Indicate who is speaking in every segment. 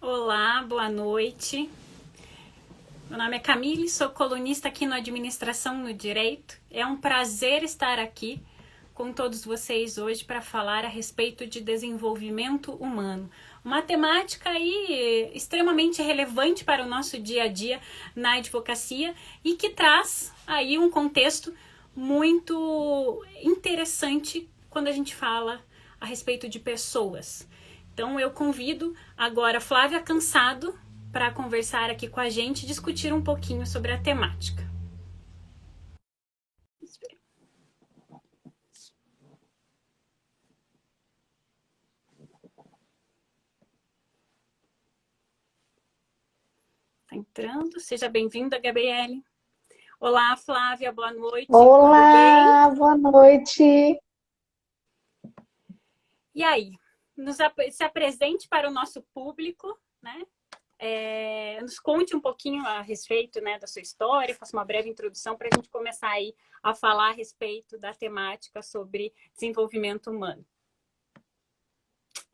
Speaker 1: Olá, boa noite. Meu nome é Camille, sou colunista aqui no Administração no Direito. É um prazer estar aqui com todos vocês hoje para falar a respeito de desenvolvimento humano. Uma temática aí extremamente relevante para o nosso dia a dia na advocacia e que traz aí um contexto muito interessante quando a gente fala a respeito de pessoas. Então eu convido agora Flávia Cansado para conversar aqui com a gente e discutir um pouquinho sobre a temática. Está entrando, seja bem-vinda, Gabriele. Olá, Flávia, boa noite, tudo bem?
Speaker 2: Olá, boa noite.
Speaker 1: E aí, se apresente para o nosso público, né? Nos conte um pouquinho a respeito, né, da sua história, faça uma breve introdução para a gente começar aí a falar a respeito da temática sobre desenvolvimento humano.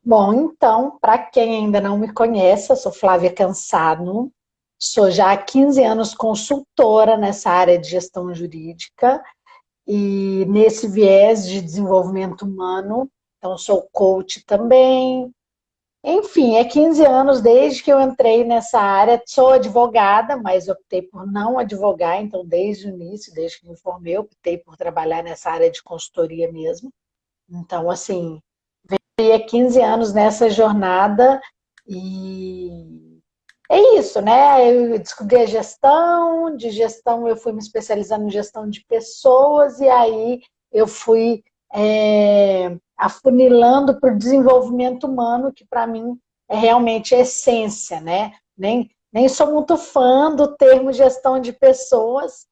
Speaker 2: Bom, então, para quem ainda não me conhece, eu sou Flávia Cansado, sou já há 15 anos consultora nessa área de gestão jurídica e nesse viés de desenvolvimento humano, então sou coach também. Enfim, é 15 anos desde que eu entrei nessa área. Sou advogada, mas optei por não advogar, então desde o início, desde que me formei, optei por trabalhar nessa área de consultoria mesmo. Então, assim, há 15 anos nessa jornada e é isso, né? Eu descobri a gestão, de gestão eu fui me especializando em gestão de pessoas e aí eu fui afunilando para o desenvolvimento humano, que para mim é realmente a essência, né? Nem sou muito fã do termo gestão de pessoas,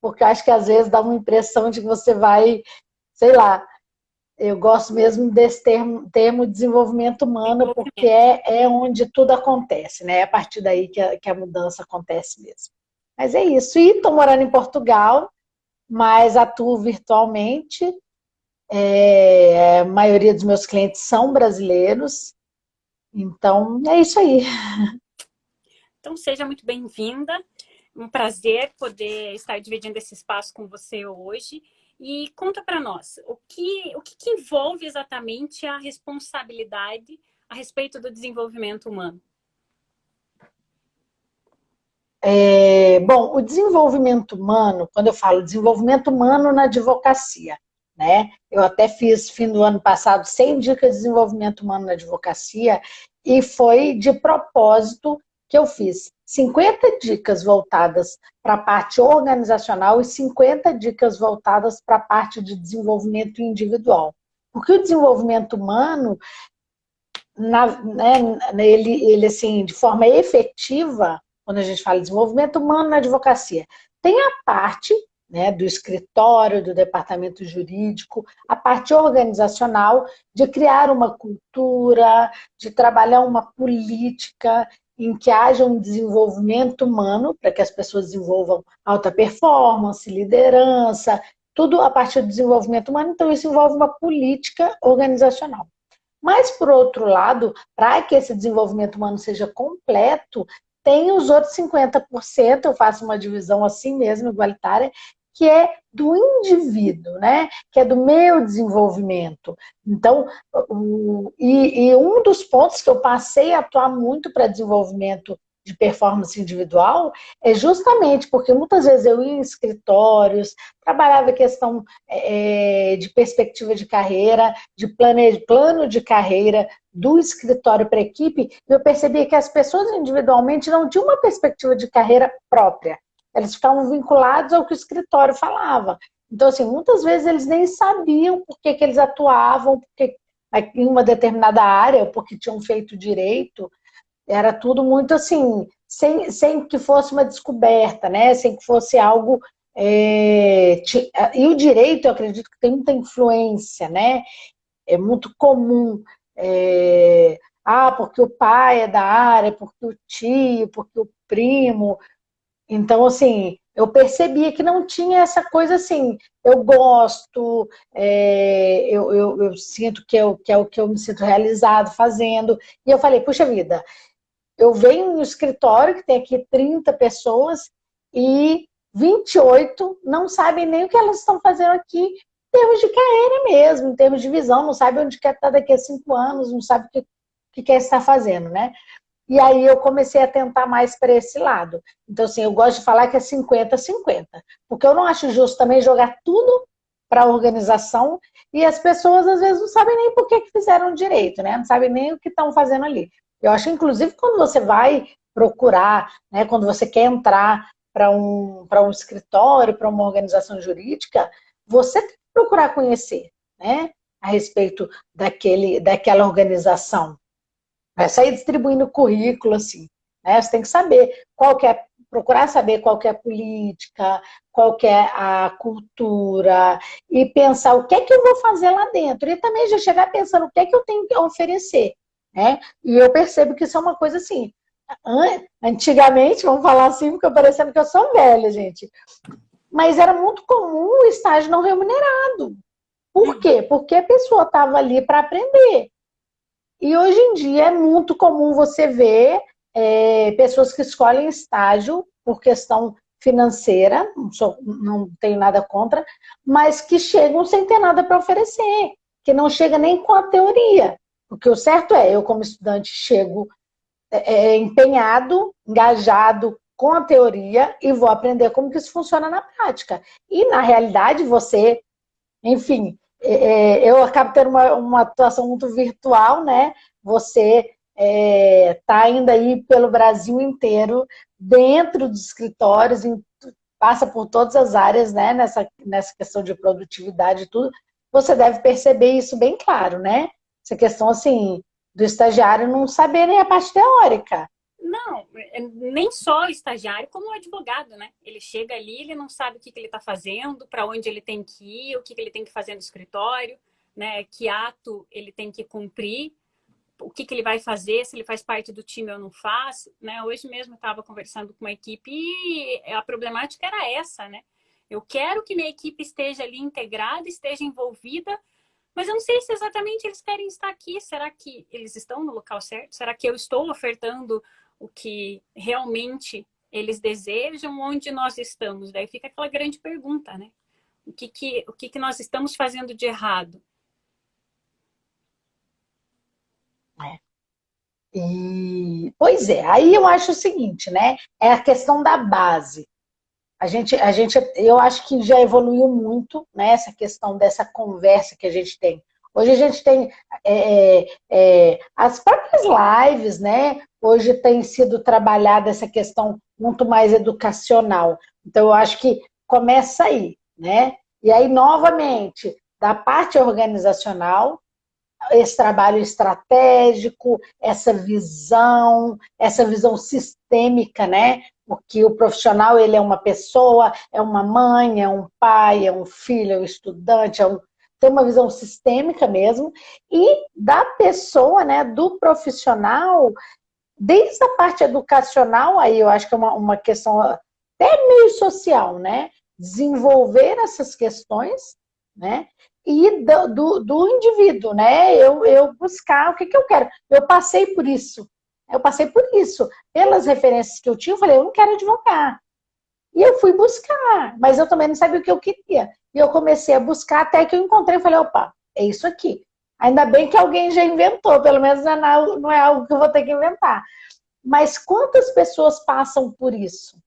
Speaker 2: porque acho que às vezes dá uma impressão de que você vai, sei lá, eu gosto mesmo desse termo desenvolvimento humano, porque é onde tudo acontece, né? É a partir daí que a mudança acontece mesmo. Mas é isso. E estou morando em Portugal, mas atuo virtualmente. A maioria dos meus clientes são brasileiros. Então, é isso aí.
Speaker 1: Então, seja muito bem-vinda. Um prazer poder estar dividindo esse espaço com você hoje. E conta para nós, o que envolve exatamente a responsabilidade a respeito do desenvolvimento humano?
Speaker 2: Bom, o desenvolvimento humano, quando eu falo desenvolvimento humano na advocacia, né? Eu até fiz, fim do ano passado, 100 dicas de desenvolvimento humano na advocacia e foi de propósito que eu fiz 50 dicas voltadas para a parte organizacional e 50 dicas voltadas para a parte de desenvolvimento individual. Porque o desenvolvimento humano, ele assim, de forma efetiva, quando a gente fala de desenvolvimento humano na advocacia, tem a parte, né, do escritório, do departamento jurídico, a parte organizacional de criar uma cultura, de trabalhar uma política em que haja um desenvolvimento humano, para que as pessoas desenvolvam alta performance, liderança, tudo a partir do desenvolvimento humano. Então, isso envolve uma política organizacional. Mas, por outro lado, para que esse desenvolvimento humano seja completo, tem os outros 50%, eu faço uma divisão assim mesmo, igualitária, que é do indivíduo, né? Que é do meu desenvolvimento. Então, um dos pontos que eu passei a atuar muito para desenvolvimento de performance individual é justamente porque muitas vezes eu ia em escritórios, trabalhava questão de perspectiva de carreira, de plano de carreira do escritório para a equipe, eu percebia que as pessoas individualmente não tinham uma perspectiva de carreira própria. Eles ficavam vinculados ao que o escritório falava. Então, assim, muitas vezes eles nem sabiam por que eles atuavam, porque em uma determinada área, ou porque tinham feito direito. Era tudo muito assim, sem que fosse uma descoberta, né? Sem que fosse algo. E o direito, eu acredito que tem muita influência, né? É muito comum. Porque o pai é da área, porque o tio, porque o primo. Então, assim, eu percebia que não tinha essa coisa assim, eu gosto, eu sinto que é o que eu me sinto realizado fazendo. E eu falei, puxa vida, eu venho no escritório, que tem aqui 30 pessoas, e 28 não sabem nem o que elas estão fazendo aqui, em termos de carreira mesmo, em termos de visão, não sabe onde quer estar daqui a 5 anos, não sabe o que quer estar fazendo, né? E aí eu comecei a tentar mais para esse lado. Então, assim, eu gosto de falar que é 50-50, porque eu não acho justo também jogar tudo para a organização e as pessoas, às vezes, não sabem nem por que fizeram direito, né? Não sabem nem o que estão fazendo ali. Eu acho, inclusive, quando você vai procurar, né, quando você quer entrar para um escritório, para uma organização jurídica, você tem que procurar conhecer, né, a respeito daquela organização. Vai sair distribuindo currículo, assim, né? Você tem que saber procurar saber qual que é a política, qual que é a cultura, e pensar o que é que eu vou fazer lá dentro. E também já chegar pensando o que é que eu tenho que oferecer, né? E eu percebo que isso é uma coisa assim. Antigamente, vamos falar assim, porque parecendo que eu sou velha, gente. Mas era muito comum o estágio não remunerado. Por quê? Porque a pessoa estava ali para aprender. E hoje em dia é muito comum você ver pessoas que escolhem estágio por questão financeira, não tenho nada contra, mas que chegam sem ter nada para oferecer, que não chega nem com a teoria. Porque o certo é, eu como estudante chego empenhado, engajado com a teoria e vou aprender como que isso funciona na prática. E na realidade você, enfim, eu acabo tendo uma atuação muito virtual, né? Você está ainda aí pelo Brasil inteiro, dentro dos escritórios, passa por todas as áreas, né? Nessa questão de produtividade e tudo. Você deve perceber isso bem claro, né? Essa questão, assim, do estagiário não saber nem a parte teórica.
Speaker 1: Não, nem só o estagiário, como o advogado, né? Ele chega ali, ele não sabe o que ele está fazendo, para onde ele tem que ir, o que ele tem que fazer no escritório, né? Que ato ele tem que cumprir, o que ele vai fazer, se ele faz parte do time ou não faz, né? Hoje mesmo eu estava conversando com uma equipe e a problemática era essa, né? Eu quero que minha equipe esteja ali integrada, esteja envolvida, mas eu não sei se exatamente eles querem estar aqui. Será que eles estão no local certo? Será que eu estou ofertando o que realmente eles desejam, onde nós estamos? Daí fica aquela grande pergunta, né? O que nós estamos fazendo de errado?
Speaker 2: Pois é, aí eu acho o seguinte, né? É a questão da base. Eu acho que já evoluiu muito, né, essa questão dessa conversa que a gente tem. Hoje a gente tem as próprias lives, né? Hoje tem sido trabalhada essa questão muito mais educacional. Então, eu acho que começa aí, né? E aí, novamente, da parte organizacional, esse trabalho estratégico, essa visão sistêmica, né? Porque o profissional, ele é uma pessoa, é uma mãe, é um pai, é um filho, é um estudante, tem uma visão sistêmica mesmo, e da pessoa, né, do profissional, desde a parte educacional, aí eu acho que é uma questão até meio social, né? Desenvolver essas questões, né? E do indivíduo, né? Eu buscar o que eu quero. Eu passei por isso. Pelas referências que eu tinha, eu falei, eu não quero advogar. E eu fui buscar, mas eu também não sabia o que eu queria. E eu comecei a buscar até que eu encontrei e falei, opa, é isso aqui. Ainda bem que alguém já inventou, pelo menos não é algo que eu vou ter que inventar. Mas quantas pessoas passam por isso?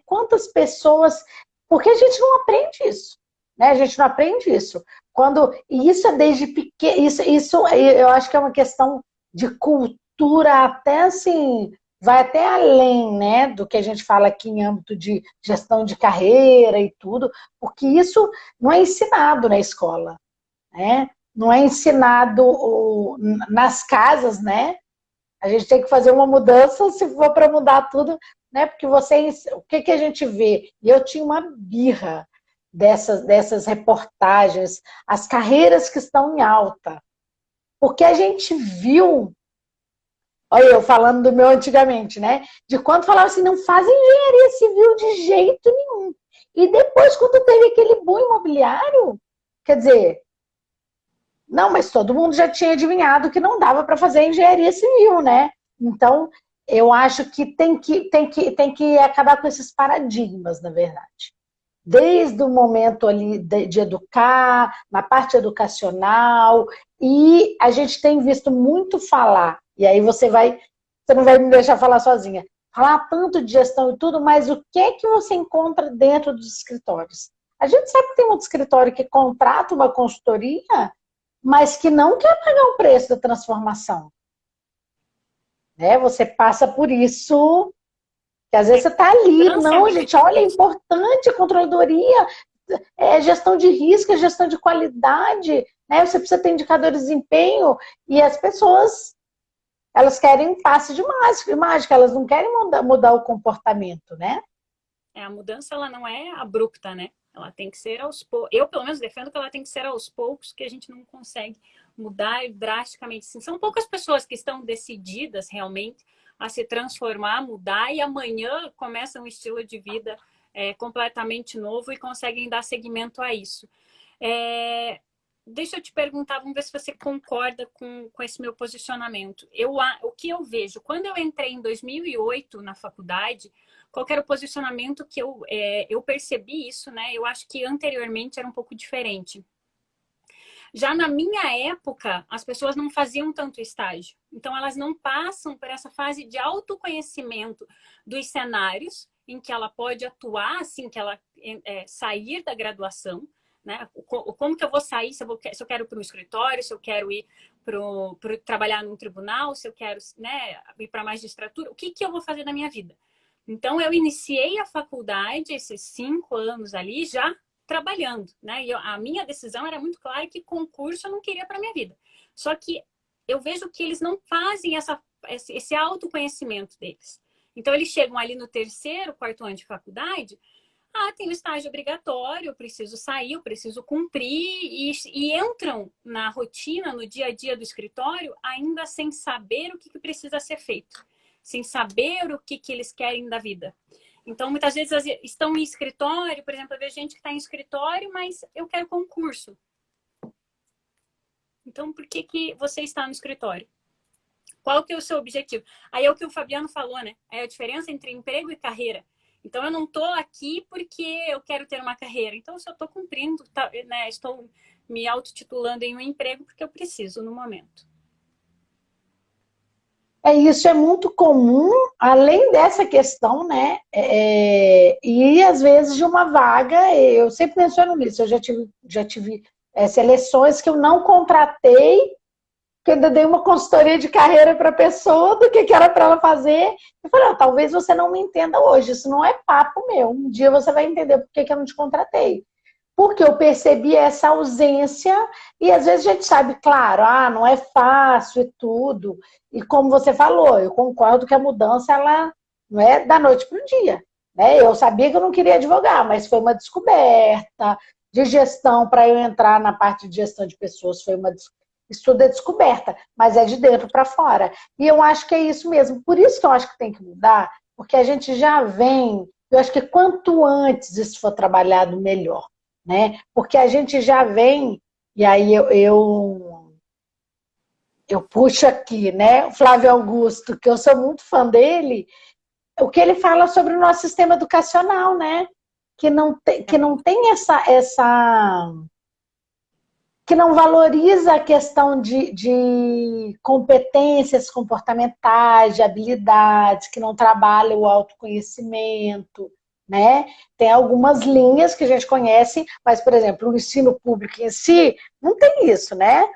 Speaker 2: Quantas pessoas... Porque a gente não aprende isso. Né? A gente não aprende isso. E isso é desde pequeno. Isso eu acho que é uma questão de cultura, até assim, vai até além, né, do que a gente fala aqui em âmbito de gestão de carreira e tudo, porque isso não é ensinado na escola, né? Não é ensinado nas casas, né? A gente tem que fazer uma mudança, se for para mudar tudo, né? Porque o que a gente vê? E eu tinha uma birra dessas reportagens, as carreiras que estão em alta. Porque a gente viu, olha eu falando do meu antigamente, né? De quando falava assim, não faz engenharia civil de jeito nenhum. E depois, quando teve aquele boom imobiliário, quer dizer, não, mas todo mundo já tinha adivinhado que não dava para fazer engenharia civil, né? Então, eu acho que tem que acabar com esses paradigmas, na verdade. Desde o momento ali de educar, na parte educacional, e a gente tem visto muito falar, e aí você não vai me deixar falar sozinha, falar tanto de gestão e tudo, mas o que é que você encontra dentro dos escritórios? A gente sabe que tem muito escritório que contrata uma consultoria, mas que não quer pagar o preço da transformação. Né? Você passa por isso, que às vezes você está ali, não, gente, olha, é importante a controladoria, gestão de risco, gestão de qualidade, né? Você precisa ter indicadores de desempenho, e as pessoas, elas querem passe de mágica, elas não querem mudar o comportamento, né?
Speaker 1: A mudança, ela não é abrupta, né? Ela tem que ser aos poucos. Eu, pelo menos, defendo que ela tem que ser aos poucos, que a gente não consegue mudar drasticamente. Sim, são poucas pessoas que estão decididas realmente a se transformar, mudar, e amanhã começa um estilo de vida completamente novo e conseguem dar seguimento a isso. Deixa eu te perguntar, vamos ver se você concorda com esse meu posicionamento. O que eu vejo, quando eu entrei em 2008 na faculdade, qual era o posicionamento que eu percebi isso, né? Eu acho que anteriormente era um pouco diferente. Já na minha época, as pessoas não faziam tanto estágio. Então, elas não passam por essa fase de autoconhecimento dos cenários em que ela pode atuar assim que ela sair da graduação. Né? Como que eu vou sair, se eu quero ir para um escritório, se eu quero ir para trabalhar num tribunal, se eu quero, né, ir para magistratura, o que eu vou fazer na minha vida? Então, eu iniciei a faculdade, esses 5 anos ali, já trabalhando, né? E a minha decisão era muito clara que concurso eu não queria para minha vida. Só que eu vejo que eles não fazem esse autoconhecimento deles. Então, eles chegam ali no 3º, 4º ano de faculdade, tem o estágio obrigatório, eu preciso sair, eu preciso cumprir, e entram na rotina, no dia a dia do escritório, ainda sem saber o que precisa ser feito, sem saber o que eles querem da vida. Então, muitas vezes estão em escritório, por exemplo, eu vejo gente que está em escritório, mas eu quero concurso. Então, por que você está no escritório? Qual que é o seu objetivo? Aí é o que o Fabiano falou, né? É a diferença entre emprego e carreira. Então, eu não estou aqui porque eu quero ter uma carreira. Então, se eu estou cumprindo, né? Estou me autotitulando em um emprego porque eu preciso no momento.
Speaker 2: Isso é muito comum, além dessa questão, né? E às vezes de uma vaga, eu sempre menciono isso, eu já tive seleções que eu não contratei, que eu ainda dei uma consultoria de carreira para a pessoa, do que era para ela fazer. Eu falei, talvez você não me entenda hoje, isso não é papo meu, um dia você vai entender por que eu não te contratei. Porque eu percebi essa ausência, e às vezes a gente sabe, claro, não é fácil e tudo. E como você falou, eu concordo que a mudança, ela não é da noite para o dia. Né? Eu sabia que eu não queria advogar, mas foi uma descoberta de gestão para eu entrar na parte de gestão de pessoas, isso tudo é descoberta, mas é de dentro para fora. E eu acho que é isso mesmo. Por isso que eu acho que tem que mudar, porque a gente já vem, eu acho que quanto antes isso for trabalhado, melhor. Né? Porque a gente já vem, e aí eu puxo aqui, né? O Flávio Augusto, que eu sou muito fã dele, o que ele fala sobre o nosso sistema educacional, né? Que não tem essa que não valoriza a questão de competências comportamentais, de habilidades, que não trabalha o autoconhecimento. Né? Tem algumas linhas que a gente conhece, mas, por exemplo, o ensino público em si não tem isso, né?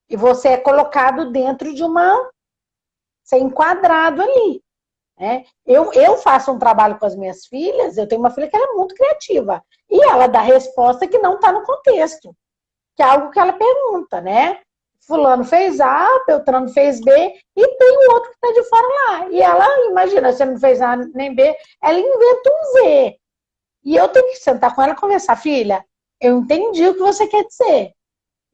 Speaker 2: E você é colocado dentro de ser enquadrado ali. Né? Eu faço um trabalho com as minhas filhas, eu tenho uma filha que ela é muito criativa, e ela dá resposta que não está no contexto, que é algo que ela pergunta, né? Fulano fez A, Beltrano fez B, e tem o outro que está de fora lá. E ela, imagina, você não fez A nem B, ela inventa um Z. E eu tenho que sentar com ela e conversar. Filha, eu entendi o que você quer dizer.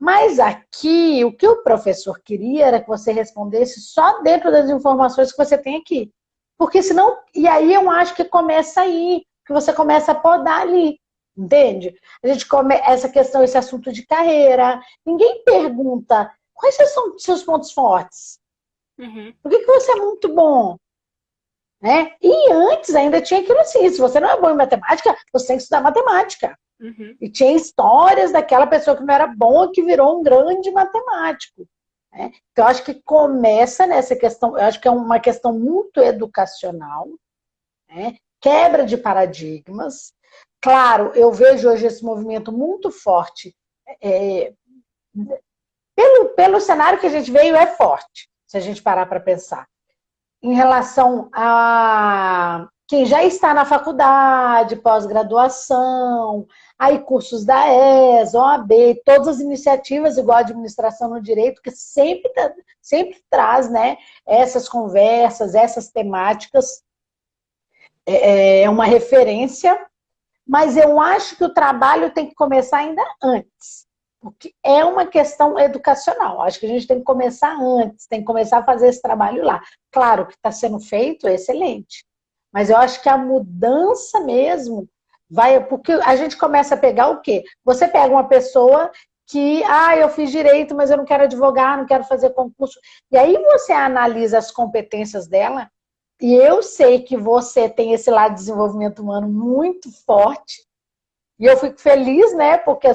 Speaker 2: Mas aqui, o que o professor queria era que você respondesse só dentro das informações que você tem aqui. Porque senão, e aí eu acho que começa aí, que você começa a podar ali. Entende? A gente essa questão, esse assunto de carreira. Ninguém pergunta quais são os seus pontos fortes.
Speaker 1: Uhum.
Speaker 2: Por que você é muito bom? Né? E antes ainda tinha aquilo assim, se você não é bom em matemática, você tem que estudar matemática.
Speaker 1: Uhum.
Speaker 2: E tinha histórias daquela pessoa que não era boa que virou um grande matemático. Né? Então, eu acho que começa nessa questão, eu acho que é uma questão muito educacional, né? Quebra de paradigmas. Claro, eu vejo hoje esse movimento muito forte. É, pelo cenário que a gente veio, é forte, se a gente parar para pensar. Em relação a quem já está na faculdade, pós-graduação, aí cursos da ESA, OAB, todas as iniciativas igual a administração no direito, que sempre traz, né, essas conversas, essas temáticas, é uma referência, mas eu acho que o trabalho tem que começar ainda antes, porque é uma questão educacional. Acho que a gente tem que começar antes, tem que começar a fazer esse trabalho lá. Claro que está sendo feito, é excelente, mas eu acho que a mudança mesmo vai, porque a gente começa a pegar o quê? Você pega uma pessoa que, eu fiz direito, mas eu não quero advogar, não quero fazer concurso. E aí você analisa as competências dela, e eu sei que você tem esse lado de desenvolvimento humano muito forte, e eu fico feliz, né? Porque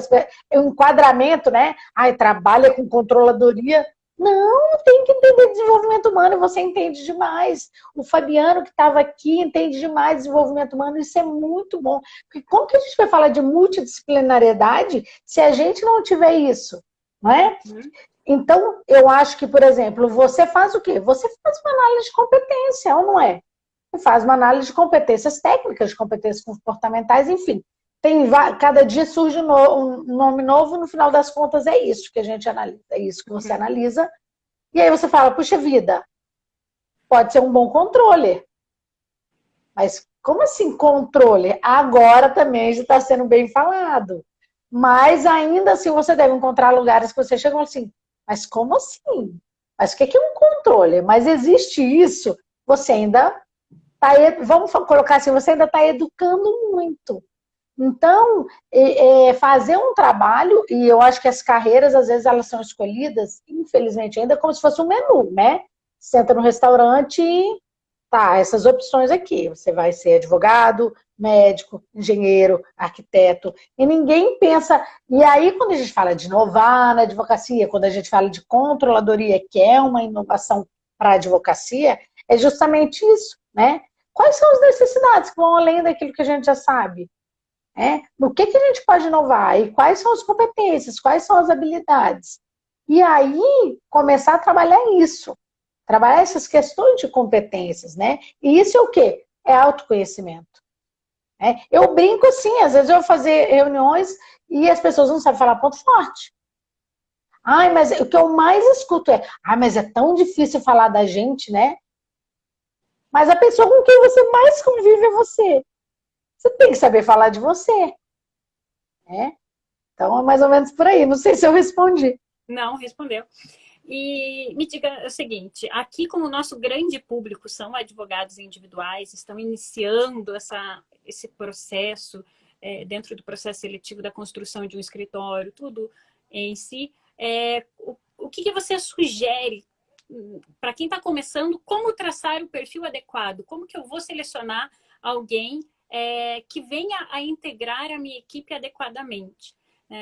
Speaker 2: o enquadramento, né? Trabalha com controladoria. Não, tem que entender desenvolvimento humano, e você entende demais. O Fabiano, que estava aqui, entende demais desenvolvimento humano, isso é muito bom. Porque como que a gente vai falar de multidisciplinariedade se a gente não tiver isso? Não é?
Speaker 1: Uhum.
Speaker 2: Então, eu acho que, por exemplo, você faz o quê? Você faz uma análise de competência, ou não é? Você faz uma análise de competências técnicas, de competências comportamentais, enfim. Cada dia surge um nome novo, no final das contas é isso que a gente analisa, é isso que você
Speaker 1: Uhum.
Speaker 2: analisa. E aí você fala, puxa vida, pode ser um bom controle. Mas como assim controle? Agora também já está sendo bem falado. Mas ainda assim você deve encontrar lugares que você chega assim, mas como assim? Mas o que é um controle? Mas existe isso? Você ainda está, vamos colocar assim, você ainda está educando muito. Então, fazer um trabalho, e eu acho que as carreiras, às vezes, elas são escolhidas, infelizmente, ainda como se fosse um menu, né? Você entra no restaurante e essas opções aqui. Você vai ser advogado, médico, engenheiro, arquiteto, e ninguém pensa. E aí, quando a gente fala de inovar na advocacia, quando a gente fala de controladoria, que é uma inovação para a advocacia, é justamente isso, né? Quais são as necessidades que vão além daquilo que a gente já sabe? No que a gente pode inovar? E quais são as competências? Quais são as habilidades? E aí, começar a trabalhar isso. Trabalhar essas questões de competências, né? E isso é o quê? É autoconhecimento. Eu brinco assim, às vezes eu vou fazer reuniões e as pessoas não sabem falar ponto forte. Mas o que eu mais escuto mas é tão difícil falar da gente, né? Mas a pessoa com quem você mais convive é você. Você tem que saber falar de você. Né? Então é mais ou menos por aí. Não sei se eu respondi.
Speaker 1: Não, respondeu. E me diga o seguinte: aqui, como o nosso grande público são advogados individuais, estão iniciando esse processo, dentro do processo seletivo da construção de um escritório, tudo em si, o que você sugere para quem está começando, como traçar o perfil adequado? Como que eu vou selecionar alguém que venha a integrar a minha equipe adequadamente?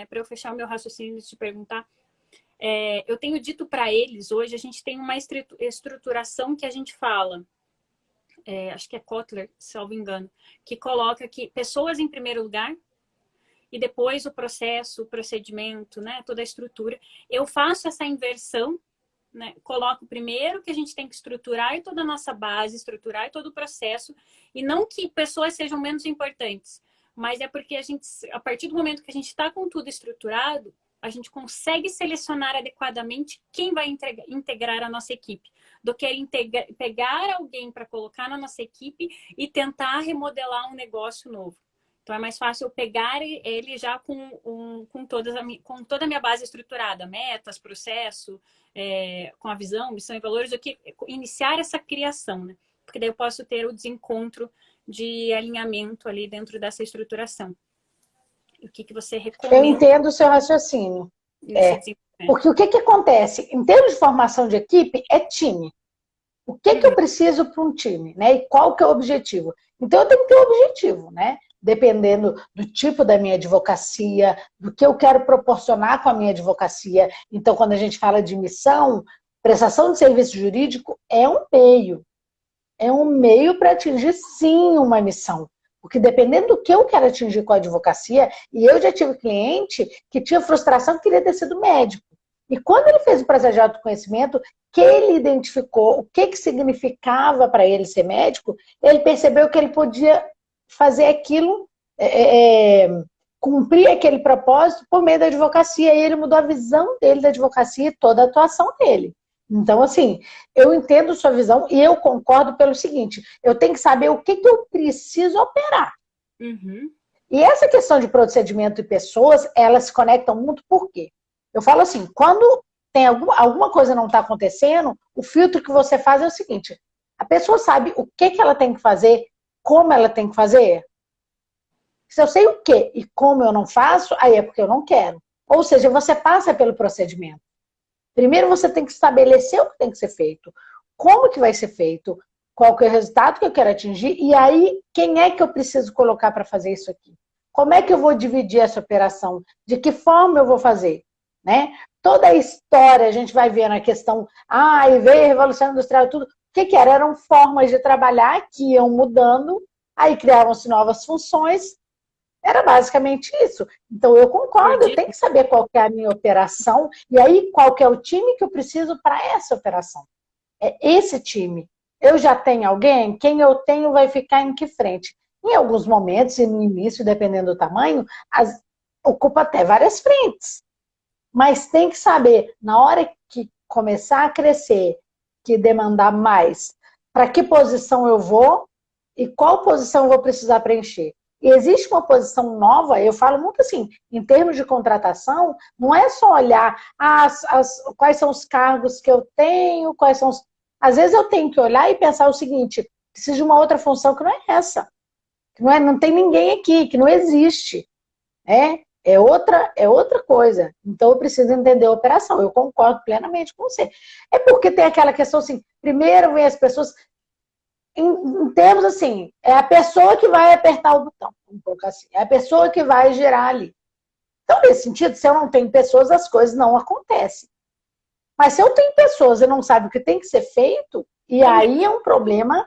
Speaker 1: Para eu fechar o meu raciocínio e te perguntar, eu tenho dito para eles, hoje a gente tem uma estruturação que a gente fala, acho que é Kotler, se não me engano, que coloca que pessoas em primeiro lugar e depois o processo, o procedimento, né, toda a estrutura. Eu faço essa inversão, né, coloco primeiro que a gente tem que estruturar toda a nossa base, estruturar todo o processo, e não que pessoas sejam menos importantes, mas é porque a partir do momento que a gente está com tudo estruturado, a gente consegue selecionar adequadamente quem vai integrar a nossa equipe, do que pegar alguém para colocar na nossa equipe e tentar remodelar um negócio novo. Então é mais fácil eu pegar ele já com toda a minha base estruturada, metas, processo, com a visão, missão e valores, do que iniciar essa criação, né? Porque daí eu posso ter o desencontro de alinhamento ali dentro dessa estruturação. O que você
Speaker 2: Eu
Speaker 1: recomenda
Speaker 2: entendo o seu raciocínio.
Speaker 1: nesse desenvolvimento?
Speaker 2: Porque o que acontece? Em termos de formação de equipe, é time. O que que eu preciso para um time, né? E qual que é o objetivo? Então, eu tenho que ter um objetivo, né? Dependendo do tipo da minha advocacia, do que eu quero proporcionar com a minha advocacia. Então, quando a gente fala de missão, prestação de serviço jurídico é um meio para atingir, sim, uma missão. Porque dependendo do que eu quero atingir com a advocacia, e eu já tive cliente que tinha frustração que queria ter sido médico. E quando ele fez o processo de autoconhecimento, que ele identificou o que significava para ele ser médico, ele percebeu que ele podia fazer aquilo, cumprir aquele propósito por meio da advocacia. E ele mudou a visão dele da advocacia e toda a atuação dele. Então, assim, eu entendo sua visão e eu concordo pelo seguinte, eu tenho que saber o que eu preciso operar.
Speaker 1: Uhum.
Speaker 2: E essa questão de procedimento e pessoas, elas se conectam muito por quê? Eu falo assim, quando tem alguma coisa não está acontecendo, o filtro que você faz é o seguinte, a pessoa sabe o que ela tem que fazer, como ela tem que fazer. Se eu sei o que e como eu não faço, aí é porque eu não quero. Ou seja, você passa pelo procedimento. Primeiro você tem que estabelecer o que tem que ser feito, como que vai ser feito, qual que é o resultado que eu quero atingir, e aí quem é que eu preciso colocar para fazer isso aqui? Como é que eu vou dividir essa operação? De que forma eu vou fazer? Né? Toda a história, a gente vai ver na questão, e veio a Revolução Industrial, tudo. O que era? Eram formas de trabalhar que iam mudando, aí criavam-se novas funções, era basicamente isso. Então, eu concordo, eu tenho que saber qual que é a minha operação e aí qual que é o time que eu preciso para essa operação. É esse time. Eu já tenho alguém? Quem eu tenho vai ficar em que frente? Em alguns momentos, e no início, dependendo do tamanho, ocupa até várias frentes. Mas tem que saber, na hora que começar a crescer, que demandar mais, para que posição eu vou e qual posição eu vou precisar preencher. E existe uma posição nova, eu falo muito assim, em termos de contratação, não é só olhar quais são os cargos que eu tenho, quais são os... Às vezes eu tenho que olhar e pensar o seguinte, preciso de uma outra função que não é essa, que não tem ninguém aqui, que não existe. É outra coisa. Então eu preciso entender a operação. Eu concordo plenamente com você. É porque tem aquela questão assim, primeiro vem as pessoas... Em termos assim, é a pessoa que vai apertar o botão, um pouco assim, é a pessoa que vai girar ali. Então, nesse sentido, se eu não tenho pessoas, as coisas não acontecem. Mas se eu tenho pessoas e não sabe o que tem que ser feito, e aí é um problema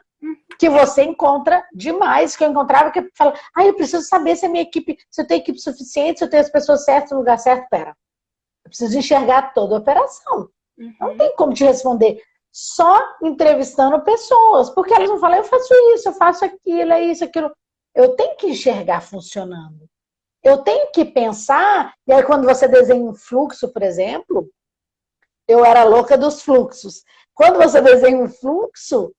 Speaker 2: que você encontra demais, que eu encontrava, que fala, eu preciso saber se a minha equipe, se eu tenho equipe suficiente, se eu tenho as pessoas certas no lugar certo, pera. Eu preciso enxergar toda a operação. Não tem como te responder só entrevistando pessoas, porque elas vão falar, eu faço isso, eu faço aquilo, é isso, aquilo. Eu tenho que enxergar funcionando. Eu tenho que pensar, e aí quando você desenha um fluxo, por exemplo, eu era louca dos fluxos. Quando você desenha um fluxo,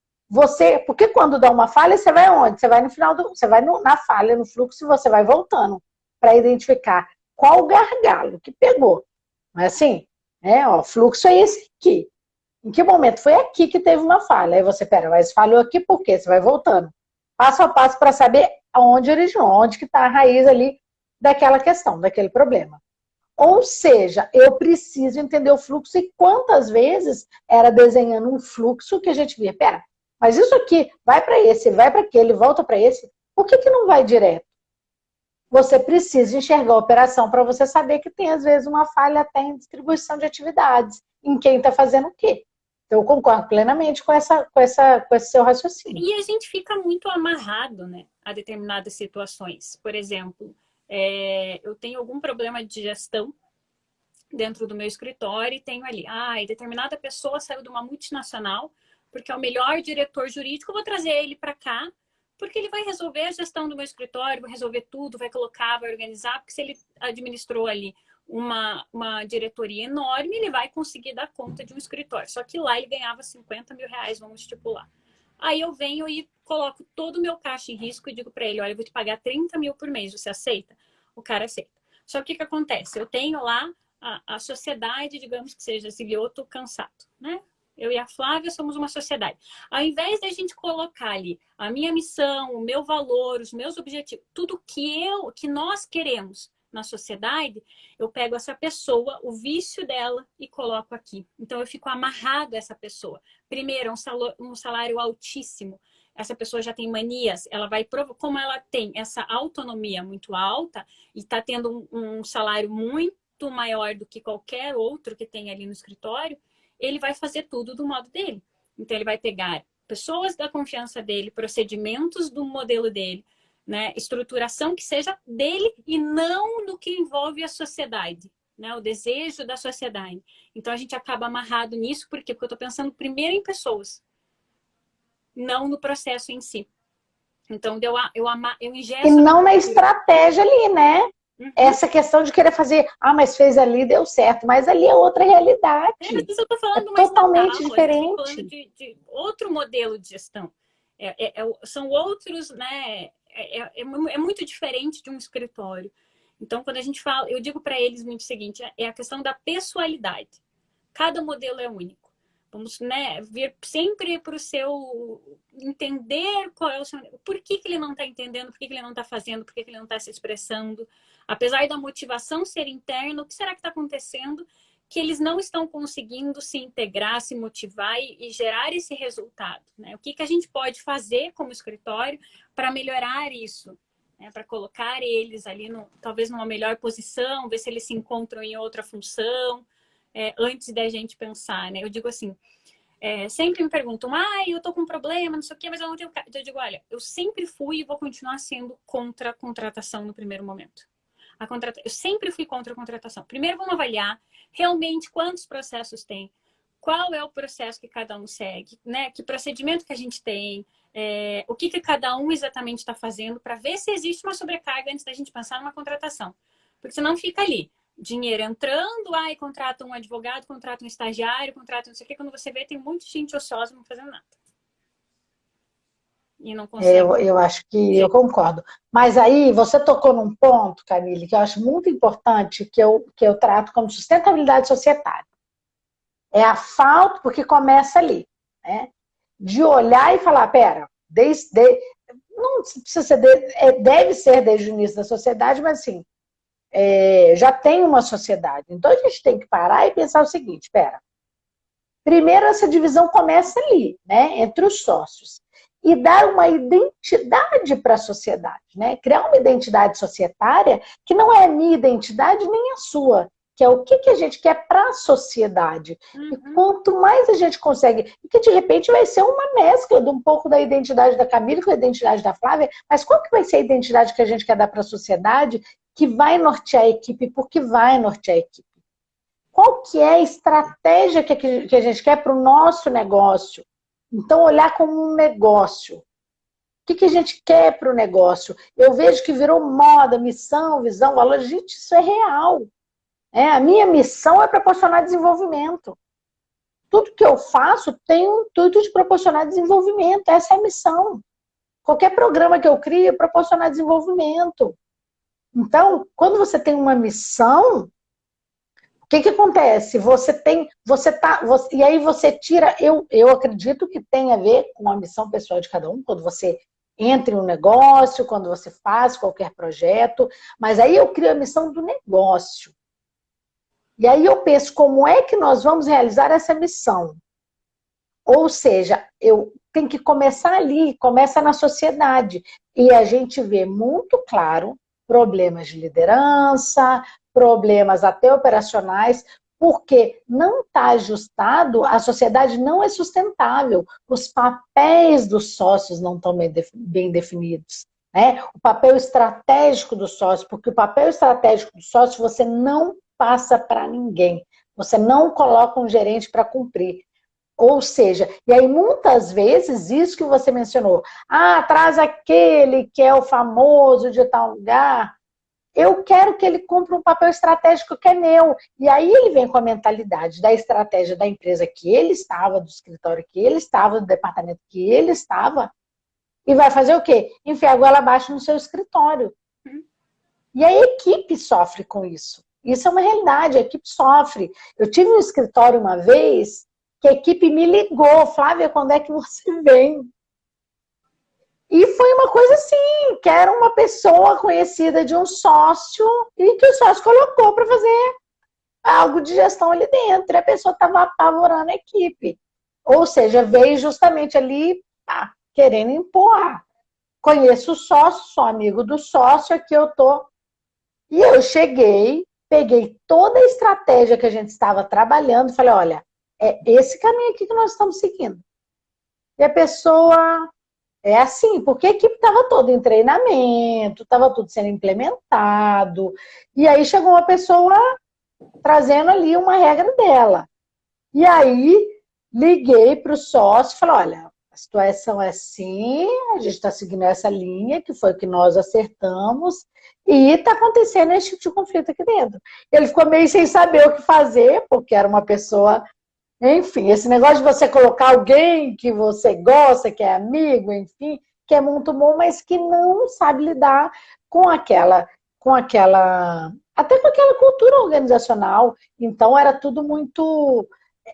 Speaker 2: porque quando dá uma falha, você vai onde? Você vai no final você vai na falha, no fluxo, e você vai voltando para identificar qual o gargalo que pegou. Mas assim, o fluxo é esse aqui. Em que momento? Foi aqui que teve uma falha. Aí você, mas falhou aqui por quê? Você vai voltando. Passo a passo para saber onde originou, onde que está a raiz ali daquela questão, daquele problema. Ou seja, eu preciso entender o fluxo e quantas vezes era desenhando um fluxo que a gente via, mas isso aqui vai para esse, ele vai para aquele, volta para esse, por que não vai direto? Você precisa enxergar a operação para você saber que tem, às vezes, uma falha até em distribuição de atividades, em quem está fazendo o quê. Eu concordo plenamente com esse seu raciocínio.
Speaker 1: E a gente fica muito amarrado, né, a determinadas situações. Por exemplo, eu tenho algum problema de gestão dentro do meu escritório e tenho ali, determinada pessoa saiu de uma multinacional porque é o melhor diretor jurídico, eu vou trazer ele para cá, porque ele vai resolver a gestão do meu escritório, vai resolver tudo, vai colocar, vai organizar, porque se ele administrou ali uma diretoria enorme, ele vai conseguir dar conta de um escritório. Só que lá ele ganhava 50 mil reais, vamos estipular. Aí eu venho e coloco todo o meu caixa em risco e digo para ele, olha, eu vou te pagar 30 mil por mês, você aceita? O cara aceita. Só que o que acontece? Eu tenho lá a sociedade, digamos que seja Zilioto Cansato, né? Eu e a Flávia somos uma sociedade. Ao invés de a gente colocar ali a minha missão, o meu valor, os meus objetivos, tudo que nós queremos na sociedade, eu pego essa pessoa, o vício dela e coloco aqui. Então eu fico amarrado a essa pessoa. Primeiro, um salário altíssimo. Essa pessoa já tem manias, ela vai, como ela tem essa autonomia muito alta e está tendo um salário muito maior do que qualquer outro que tem ali no escritório, ele vai fazer tudo do modo dele. Então ele vai pegar pessoas da confiança dele, procedimentos do modelo dele, né? Estruturação que seja dele e não no que envolve a sociedade, né? O desejo da sociedade. Então a gente acaba amarrado nisso, por quê? Porque eu estou pensando primeiro em pessoas, não no processo em si. Então eu ingesto...
Speaker 2: E não na estratégia ali, né?
Speaker 1: Uhum.
Speaker 2: Essa questão de querer fazer, mas fez ali, deu certo, mas ali é outra realidade.
Speaker 1: Às vezes eu estou falando
Speaker 2: totalmente diferente.
Speaker 1: Eu tô falando de outro modelo de gestão. São outros, né? É muito diferente de um escritório. Então, quando a gente fala, eu digo para eles muito o seguinte: é a questão da pessoalidade. Cada modelo é único. Vamos, né, vir sempre para o seu entender qual é o seu... Por que ele não está entendendo, por que ele não está fazendo, por que ele não está se expressando. Apesar da motivação ser interna, o que será que está acontecendo que eles não estão conseguindo se integrar, se motivar e gerar esse resultado, né? O que a gente pode fazer como escritório para melhorar isso, né? Para colocar eles ali, talvez numa melhor posição, ver se eles se encontram em outra função, antes da gente pensar, né? Eu digo assim, sempre me perguntam, eu tô com um problema, não sei o quê, mas eu não tenho... Eu digo, olha, eu sempre fui e vou continuar sendo contra a contratação no primeiro momento. Eu sempre fui contra a contratação. Primeiro vamos avaliar realmente quantos processos tem, qual é o processo que cada um segue, né? Que procedimento que a gente tem, o que cada um exatamente está fazendo, para ver se existe uma sobrecarga antes da gente pensar numa contratação. Porque senão fica ali, dinheiro entrando, contrata um advogado, contrata um estagiário, contrata não sei o quê, quando você vê tem muita gente ociosa não fazendo nada. E não consegue.
Speaker 2: Eu acho que eu concordo. Mas aí você tocou num ponto, Camille, que eu acho muito importante, que eu trato como sustentabilidade societária. É a falta, porque começa ali, né? De olhar e falar, pera, não precisa ser, deve ser desde o início da sociedade, mas assim, já tem uma sociedade. Então a gente tem que parar e pensar o seguinte, pera, primeiro essa divisão começa ali, né? Entre os sócios. E dar uma identidade para a sociedade, né? Criar uma identidade societária que não é a minha identidade nem a sua, que é o que a gente quer para a sociedade. Uhum. E quanto mais a gente consegue, que de repente vai ser uma mescla de um pouco da identidade da Camille com a identidade da Flávia, mas qual que vai ser a identidade que a gente quer dar para a sociedade que vai nortear a equipe, porque vai nortear a equipe? Qual que é a estratégia que a gente quer para o nosso negócio? Então, olhar como um negócio. O que a gente quer para o negócio? Eu vejo que virou moda, missão, visão, valor. Gente, isso é real. A minha missão é proporcionar desenvolvimento. Tudo que eu faço tem um intuito de proporcionar desenvolvimento. Essa é a missão. Qualquer programa que eu crio é proporcionar desenvolvimento. Então, quando você tem uma missão... O que acontece? E aí você tira, eu acredito que tem a ver com a missão pessoal de cada um, quando você entra em um negócio, quando você faz qualquer projeto, mas aí eu crio a missão do negócio. E aí eu penso, como é que nós vamos realizar essa missão? Ou seja, eu tenho que começar ali, começa na sociedade. E a gente vê muito claro problemas de liderança, problemas até operacionais, porque não está ajustado, a sociedade não é sustentável, os papéis dos sócios não estão bem definidos, né? O papel estratégico do sócio, porque o papel estratégico do sócio você não passa para ninguém, você não coloca um gerente para cumprir. Ou seja, e aí muitas vezes, isso que você mencionou, traz aquele que é o famoso de tal lugar, eu quero que ele cumpra um papel estratégico que é meu. E aí ele vem com a mentalidade da estratégia da empresa que ele estava, do escritório que ele estava, do departamento que ele estava, e vai fazer o quê? Enfiar a goela abaixo no seu escritório. E a equipe sofre com isso. Isso é uma realidade, a equipe sofre. Eu tive um escritório uma vez que a equipe me ligou, Flávia, quando é que você vem? E foi uma coisa assim, que era uma pessoa conhecida de um sócio e que o sócio colocou para fazer algo de gestão ali dentro. E a pessoa estava apavorando a equipe. Ou seja, veio justamente ali querendo empurrar. Conheço o sócio, sou amigo do sócio, aqui eu tô. E eu cheguei, peguei toda a estratégia que a gente estava trabalhando e falei, olha, é esse caminho aqui que nós estamos seguindo. E a pessoa é assim, porque a equipe estava toda em treinamento, estava tudo sendo implementado. E aí chegou uma pessoa trazendo ali uma regra dela. E aí liguei para o sócio e falei, olha, a situação é assim, a gente está seguindo essa linha, que foi que nós acertamos, e está acontecendo esse tipo de conflito aqui dentro. Ele ficou meio sem saber o que fazer, porque era uma pessoa. Enfim, esse negócio de você colocar alguém que você gosta, que é amigo, enfim, que é muito bom, mas que não sabe lidar até com aquela cultura organizacional. Então era tudo muito,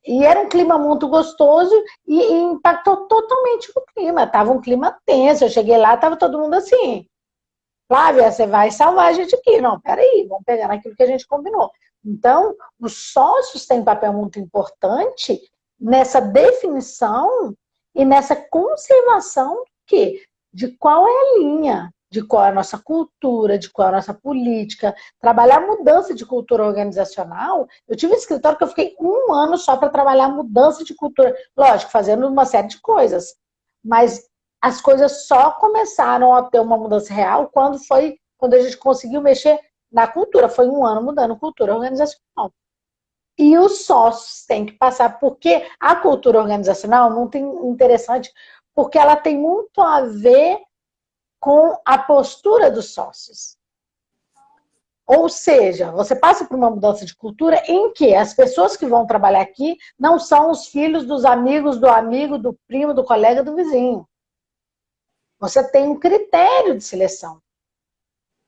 Speaker 2: e era um clima muito gostoso e impactou totalmente o clima. Tava um clima tenso. Eu cheguei lá, tava todo mundo assim: Flávia, você vai salvar a gente aqui. Não, peraí, vamos pegar naquilo que a gente combinou. Então, os sócios têm um papel muito importante nessa definição e nessa conservação de qual é a linha, de qual é a nossa cultura, de qual é a nossa política. Trabalhar mudança de cultura organizacional. Eu tive um escritório que eu fiquei 1 ano só para trabalhar mudança de cultura. Lógico, fazendo uma série de coisas. Mas as coisas só começaram a ter uma mudança real quando a gente conseguiu mexer na cultura. Foi 1 ano mudando cultura organizacional. E os sócios têm que passar, porque a cultura organizacional não tem interessante, porque ela tem muito a ver com a postura dos sócios. Ou seja, você passa por uma mudança de cultura em que as pessoas que vão trabalhar aqui não são os filhos dos amigos, do amigo, do primo, do colega, do vizinho. Você tem um critério de seleção.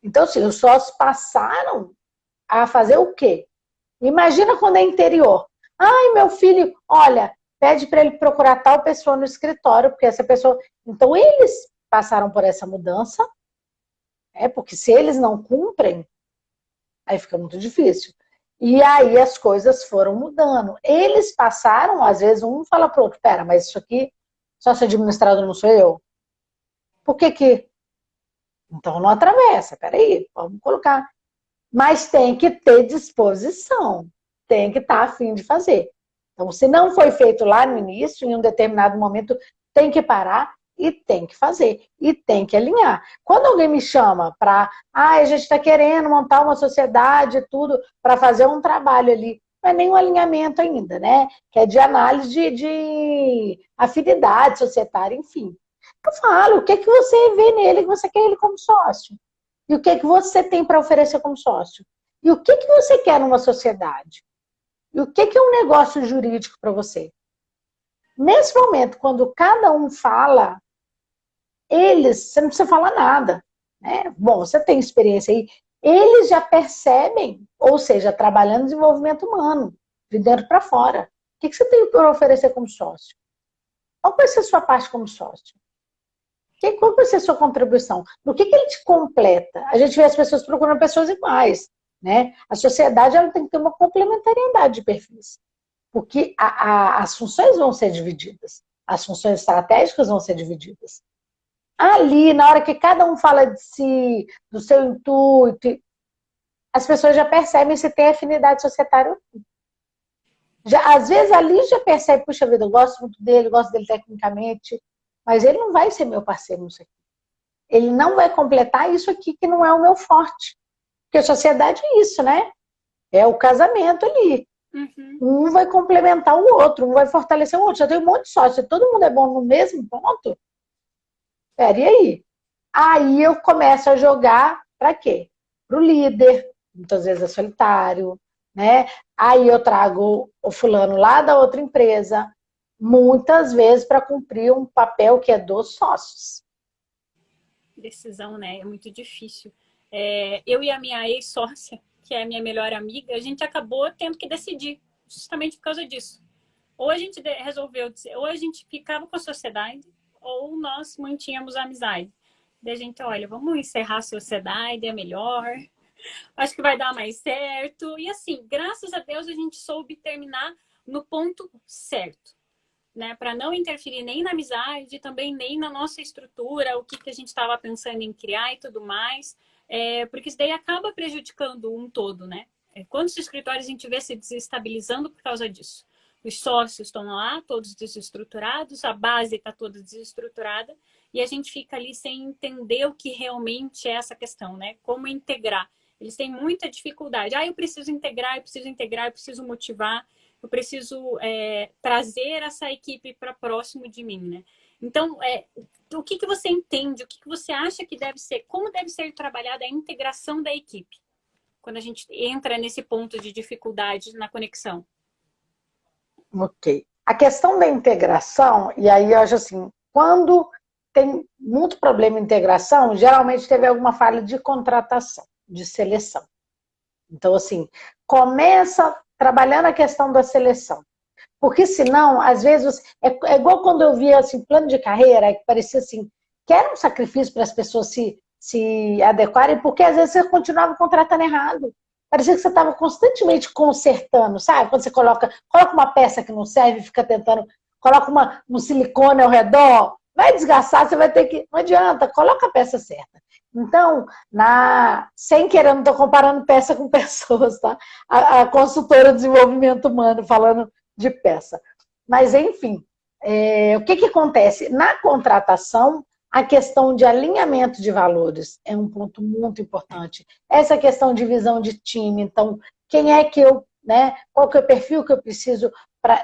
Speaker 2: Então, assim, os sócios passaram a fazer o quê? Imagina quando é interior. Ai, meu filho, olha, pede para ele procurar tal pessoa no escritório, porque essa pessoa. Então, eles passaram por essa mudança, porque se eles não cumprem, aí fica muito difícil. E aí as coisas foram mudando. Eles passaram, às vezes, um fala para o outro: pera, mas isso aqui, sócio administrador não sou eu? Por que que. Então não atravessa, peraí, vamos colocar. Mas tem que ter disposição, tem que estar a fim de fazer. Então, se não foi feito lá no início, em um determinado momento, tem que parar e tem que fazer, e tem que alinhar. Quando alguém me chama para, a gente está querendo montar uma sociedade e tudo, para fazer um trabalho ali, não é nem um alinhamento ainda, né? Que é de análise de afinidade societária, enfim. Eu falo, o que é que você vê nele que você quer ele como sócio? E o que é que você tem para oferecer como sócio? E o que é que você quer numa sociedade? E o que é um negócio jurídico para você? Nesse momento, quando cada um fala, você não precisa falar nada. Né? Bom, você tem experiência aí. Eles já percebem, ou seja, trabalhando em desenvolvimento humano, de dentro para fora. O que você tem para oferecer como sócio? Qual vai ser a sua parte como sócio? Qual vai ser a sua contribuição? No que ele te completa? A gente vê as pessoas procurando pessoas iguais. Né? A sociedade ela tem que ter uma complementariedade de perfis. Porque as funções vão ser divididas. As funções estratégicas vão ser divididas. Ali, na hora que cada um fala de si, do seu intuito, as pessoas já percebem se tem afinidade societária ou não. Às vezes ali já percebe, puxa vida, eu gosto muito dele, gosto dele tecnicamente, mas ele não vai ser meu parceiro nisso aqui. Ele não vai completar isso aqui que não é o meu forte. Porque a sociedade é isso, né? É o casamento ali.
Speaker 1: Uhum.
Speaker 2: Um vai complementar o outro, um vai fortalecer o outro. Já tem um monte de sócio. Se todo mundo é bom no mesmo ponto, pera, e aí? Aí eu começo a jogar para quê? Para o líder, muitas vezes é solitário, né? Aí eu trago o fulano lá da outra empresa, muitas vezes para cumprir um papel que é dos sócios.
Speaker 1: Decisão, né? É muito difícil. Eu e a minha ex-sócia, que é a minha melhor amiga, a gente acabou tendo que decidir, justamente por causa disso. Ou a gente resolveu, ou a gente ficava com a sociedade, ou nós mantínhamos a amizade. Daí a gente, olha, vamos encerrar a sociedade, é melhor, acho que vai dar mais certo. E assim, graças a Deus a gente soube terminar no ponto certo, né? Para não interferir nem na amizade, também nem na nossa estrutura, o que, que a gente estava pensando em criar e tudo mais, porque isso daí acaba prejudicando um todo, né? Quantos escritórios a gente vê se desestabilizando por causa disso? Os sócios estão lá, todos desestruturados, a base está toda desestruturada, e a gente fica ali sem entender o que realmente é essa questão, né? Como integrar. Eles têm muita dificuldade. Eu preciso integrar, eu preciso integrar, eu preciso motivar, eu preciso trazer essa equipe para próximo de mim, né? Então, o que, que você entende, o que, que você acha que deve ser, como deve ser trabalhada a integração da equipe, quando a gente entra nesse ponto de dificuldade na conexão?
Speaker 2: Ok. A questão da integração, e aí eu acho assim, quando tem muito problema em integração, geralmente teve alguma falha de contratação, de seleção. Então, assim, começa trabalhando a questão da seleção. Porque senão, às vezes, é igual quando eu via assim, plano de carreira, que parecia assim, que era um sacrifício para as pessoas se adequarem, porque às vezes você continuava contratando errado. Parecia que você estava constantemente consertando, sabe? Quando você coloca uma peça que não serve, fica tentando, coloca um silicone ao redor, vai desgastar, você vai ter que. Não adianta, coloca a peça certa. Então, sem querer, não estou comparando peça com pessoas, tá? A consultora de desenvolvimento humano falando de peça. Mas, enfim, o que acontece? Na contratação, a questão de alinhamento de valores é um ponto muito importante. Essa questão de visão de time, então, quem é que eu, né? Qual que é o perfil que eu preciso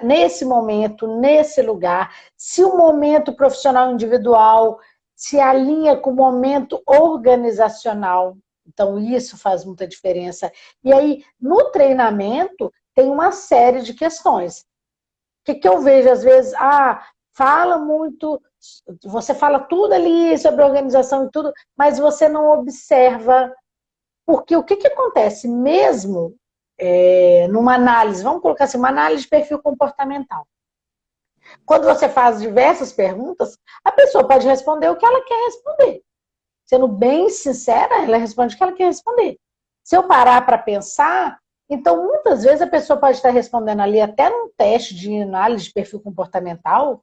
Speaker 2: nesse momento, nesse lugar? Se o momento profissional individual se alinha com o momento organizacional. Então, isso faz muita diferença. E aí, no treinamento, tem uma série de questões. O que eu vejo, às vezes, fala muito, você fala tudo ali sobre organização e tudo, mas você não observa. Porque o que acontece mesmo numa análise, vamos colocar assim, uma análise de perfil comportamental. Quando você faz diversas perguntas, a pessoa pode responder o que ela quer responder. Sendo bem sincera, ela responde o que ela quer responder. Se eu parar para pensar, então muitas vezes a pessoa pode estar respondendo ali até num teste de análise de perfil comportamental,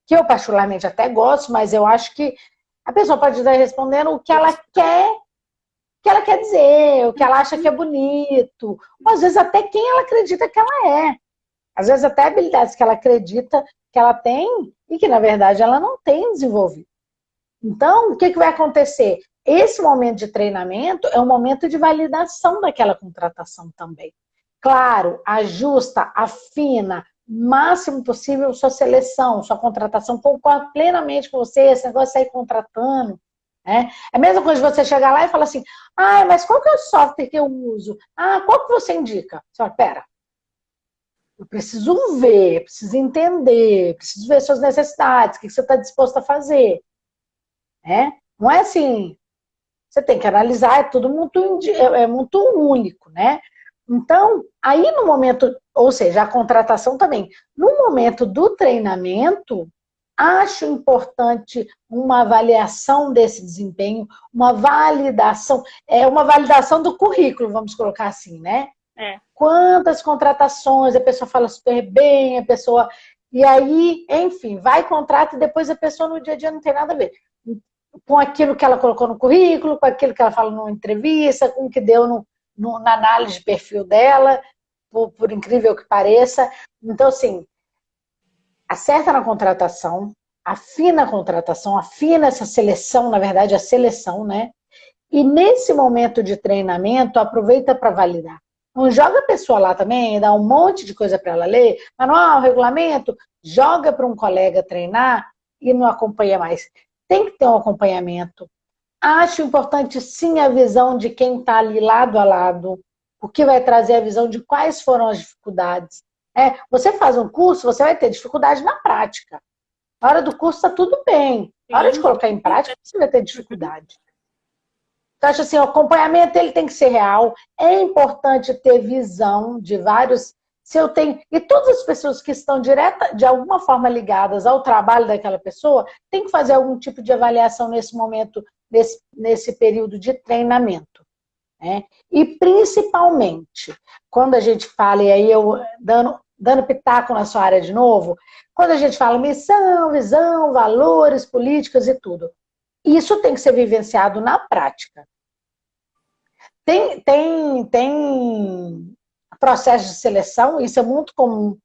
Speaker 2: que eu particularmente até gosto, mas eu acho que a pessoa pode estar respondendo o que ela quer dizer, o que ela acha que é bonito, ou às vezes até quem ela acredita que ela é. Às vezes até habilidades que ela acredita que ela tem e que, na verdade, ela não tem desenvolvido. Então, o que vai acontecer? Esse momento de treinamento é um momento de validação daquela contratação também. Claro, ajusta, afina, máximo possível sua seleção, sua contratação, concorda plenamente com você, esse negócio de sair contratando. É a mesma coisa de você chegar lá e falar assim, mas qual que é o software que eu uso? Qual que você indica? Você fala, pera, eu preciso ver, preciso entender, preciso ver suas necessidades, o que você está disposto a fazer. Não é assim, você tem que analisar, é tudo muito único, né? Então, aí no momento, ou seja, a contratação também, no momento do treinamento, acho importante uma avaliação desse desempenho, uma validação do currículo, vamos colocar assim, né? Quantas contratações, a pessoa fala super bem, a pessoa... E aí, enfim, vai contrata e depois a pessoa no dia a dia não tem nada a ver com aquilo que ela colocou no currículo, com aquilo que ela fala numa entrevista, com o que deu na análise de perfil dela, por incrível que pareça. Então, assim, acerta na contratação, afina a contratação, afina essa seleção, na verdade, a seleção, né? E nesse momento de treinamento, aproveita para validar. Não joga a pessoa lá também, dá um monte de coisa para ela ler, manual, regulamento, joga para um colega treinar e não acompanha mais. Tem que ter um acompanhamento. Acho importante, sim, a visão de quem está ali lado a lado, o que vai trazer a visão de quais foram as dificuldades. Você faz um curso, você vai ter dificuldade na prática. Na hora do curso está tudo bem. Na hora de colocar em prática, você vai ter dificuldade. Então, acho assim, o acompanhamento ele tem que ser real. É importante ter visão de vários Se eu tenho... E todas as pessoas que estão de alguma forma ligadas ao trabalho daquela pessoa, tem que fazer algum tipo de avaliação nesse momento, nesse período de treinamento. Né? E principalmente, quando a gente fala, e aí eu dando pitaco na sua área de novo, quando a gente fala missão, visão, valores, políticas e tudo, isso tem que ser vivenciado na prática. Tem processo de seleção, isso é muito comum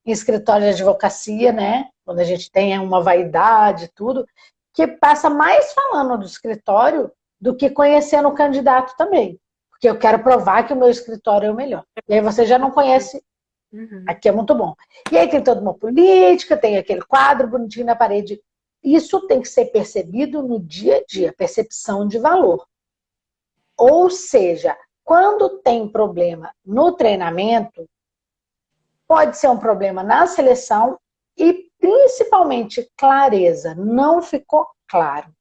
Speaker 2: em escritório de advocacia, né? Quando a gente tem uma vaidade e tudo, que passa mais falando do escritório do que conhecendo o candidato também. Porque eu quero provar que o meu escritório é o melhor. E aí você já não conhece. Aqui é muito bom. E aí tem toda uma política, tem aquele quadro bonitinho na parede. Isso tem que ser percebido no dia a dia, percepção de valor. Ou seja, quando tem problema no treinamento, pode ser um problema na seleção e principalmente clareza. Não ficou claro.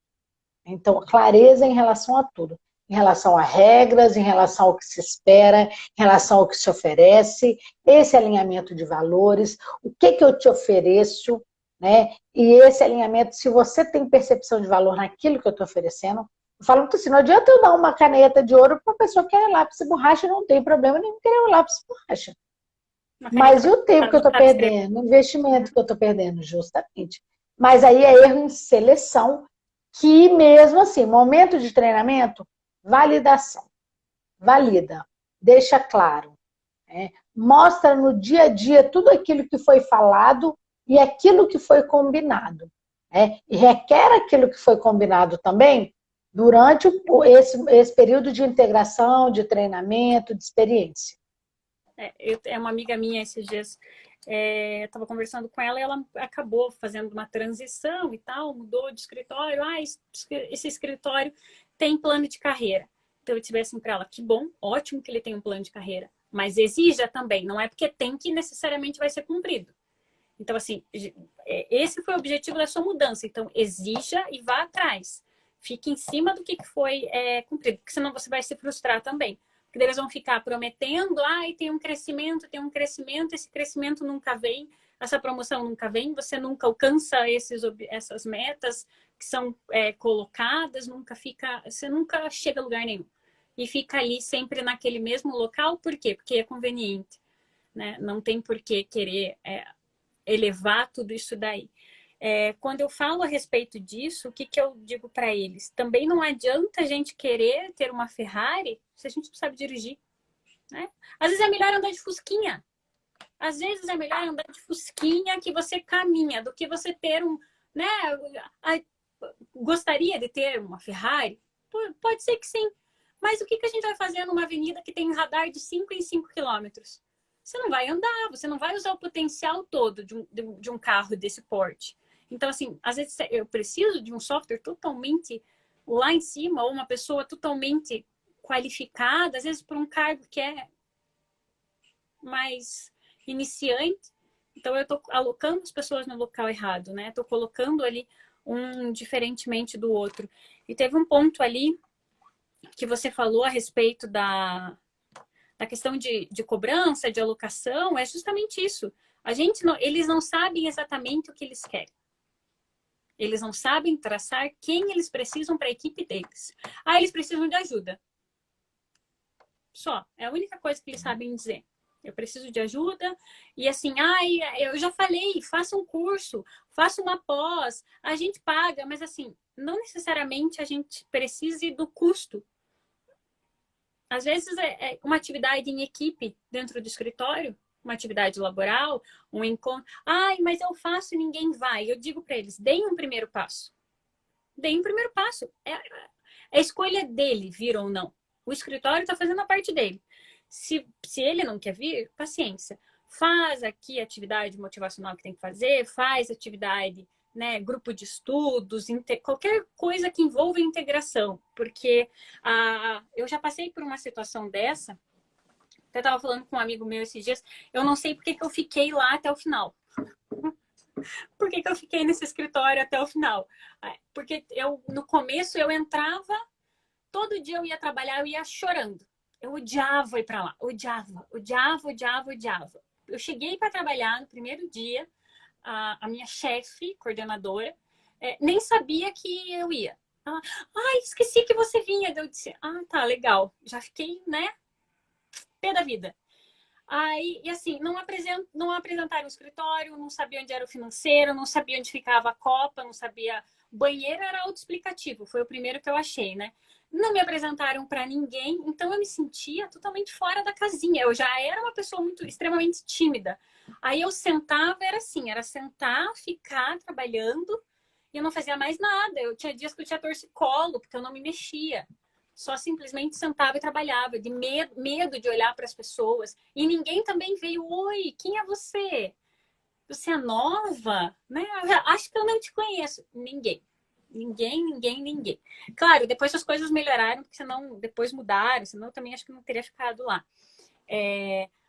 Speaker 2: Então, clareza em relação a tudo. Em relação a regras, em relação ao que se espera, em relação ao que se oferece, esse alinhamento de valores, o que eu te ofereço, né? E esse alinhamento, se você tem percepção de valor naquilo que eu estou oferecendo, eu falo muito assim, não adianta eu dar uma caneta de ouro para uma pessoa que quer lápis e borracha, não tem problema nenhum querer um lápis e borracha. Mas e o tempo que eu estou perdendo? O investimento que eu estou perdendo, justamente. Mas aí é erro em seleção, que mesmo assim, momento de treinamento, validação. Valida, deixa claro. Né? Mostra no dia a dia tudo aquilo que foi falado e aquilo que foi combinado. Né? E requer aquilo que foi combinado também durante esse período de integração, de treinamento, de experiência.
Speaker 1: É uma amiga minha esses dias, estava conversando com ela e ela acabou fazendo uma transição e tal, mudou de escritório. Esse escritório tem plano de carreira. Então eu disse assim para ela, que bom, ótimo que ele tem um plano de carreira, mas exija também, não é porque tem que necessariamente vai ser cumprido. Então assim, esse foi o objetivo da sua mudança, então exija e vá atrás. Fique em cima do que foi cumprido, porque senão você vai se frustrar também. Porque eles vão ficar prometendo, tem um crescimento, esse crescimento nunca vem, essa promoção nunca vem, você nunca alcança essas metas que são colocadas, você nunca chega a lugar nenhum. E fica ali sempre naquele mesmo local, por quê? Porque é conveniente. Né? Não tem por que querer elevar tudo isso daí. Quando eu falo a respeito disso, o que eu digo para eles? Também não adianta a gente querer ter uma Ferrari se a gente não sabe dirigir. Né? Às vezes é melhor andar de fusquinha. Às vezes é melhor andar de fusquinha que você caminha do que você ter né? Gostaria de ter uma Ferrari? Pode ser que sim. Mas o que a gente vai fazer numa avenida que tem radar de 5 em 5 quilômetros? Você não vai andar, você não vai usar o potencial todo de um carro desse porte. Então, assim, às vezes eu preciso de um software totalmente lá em cima, ou uma pessoa totalmente qualificada, às vezes por um cargo que é mais iniciante. Então, eu estou alocando as pessoas no local errado, né? Estou colocando ali um diferentemente do outro. E teve um ponto ali que você falou a respeito da questão de cobrança, de alocação, é justamente isso. Eles não sabem exatamente o que eles querem. Eles não sabem traçar quem eles precisam para a equipe deles. Eles precisam de ajuda. Só. É a única coisa que eles sabem dizer. Eu preciso de ajuda. E assim, eu já falei, faça um curso, faça uma pós, a gente paga, mas assim, não necessariamente a gente precise do custo. Às vezes é uma atividade em equipe dentro do escritório, uma atividade laboral, um encontro. Mas eu faço e ninguém vai. Eu digo para eles, deem um primeiro passo. Deem um primeiro passo. É a escolha dele, vir ou não. O escritório está fazendo a parte dele. Se ele não quer vir, paciência. Faz aqui a atividade motivacional que tem que fazer, faz atividade, né, grupo de estudos, qualquer coisa que envolva integração. Porque eu já passei por uma situação dessa. Eu estava falando com um amigo meu esses dias, eu não sei por que eu fiquei lá até o final. Por que eu fiquei nesse escritório até o final? Porque no começo eu entrava, todo dia eu ia trabalhar, eu ia chorando. Eu odiava ir para lá, odiava. eu cheguei para trabalhar no primeiro dia, a minha chefe, coordenadora, nem sabia que eu ia. Ela, esqueci que você vinha. Eu disse, tá, legal. Já fiquei, né, pé da vida. Aí, e assim, não apresentaram o escritório, não sabia onde era o financeiro, não sabia onde ficava a copa, não sabia. O banheiro era autoexplicativo, foi o primeiro que eu achei, né? Não me apresentaram para ninguém, então eu me sentia totalmente fora da casinha. Eu já era uma pessoa muito extremamente tímida. Aí eu sentava, era assim, era sentar, ficar trabalhando e eu não fazia mais nada. Eu tinha dias que eu tinha torcicolo, porque eu não me mexia. Só simplesmente sentava e trabalhava, de medo de olhar para as pessoas. E ninguém também veio, oi, quem é você? Você é nova? Né? Acho que eu não te conheço. Ninguém. Ninguém. Claro, depois as coisas melhoraram, porque senão depois mudaram, senão eu também acho que não teria ficado lá.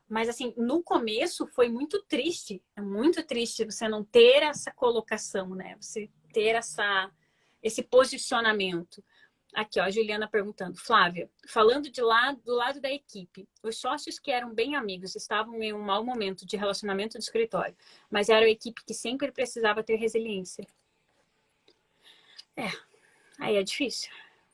Speaker 1: Mas assim, no começo foi muito triste. É muito triste você não ter essa colocação, né? Você ter esse posicionamento. Aqui, ó, a Juliana perguntando. Flávia, falando do lado da equipe, os sócios que eram bem amigos estavam em um mau momento de relacionamento do escritório, mas era a equipe que sempre precisava ter resiliência. Aí é difícil.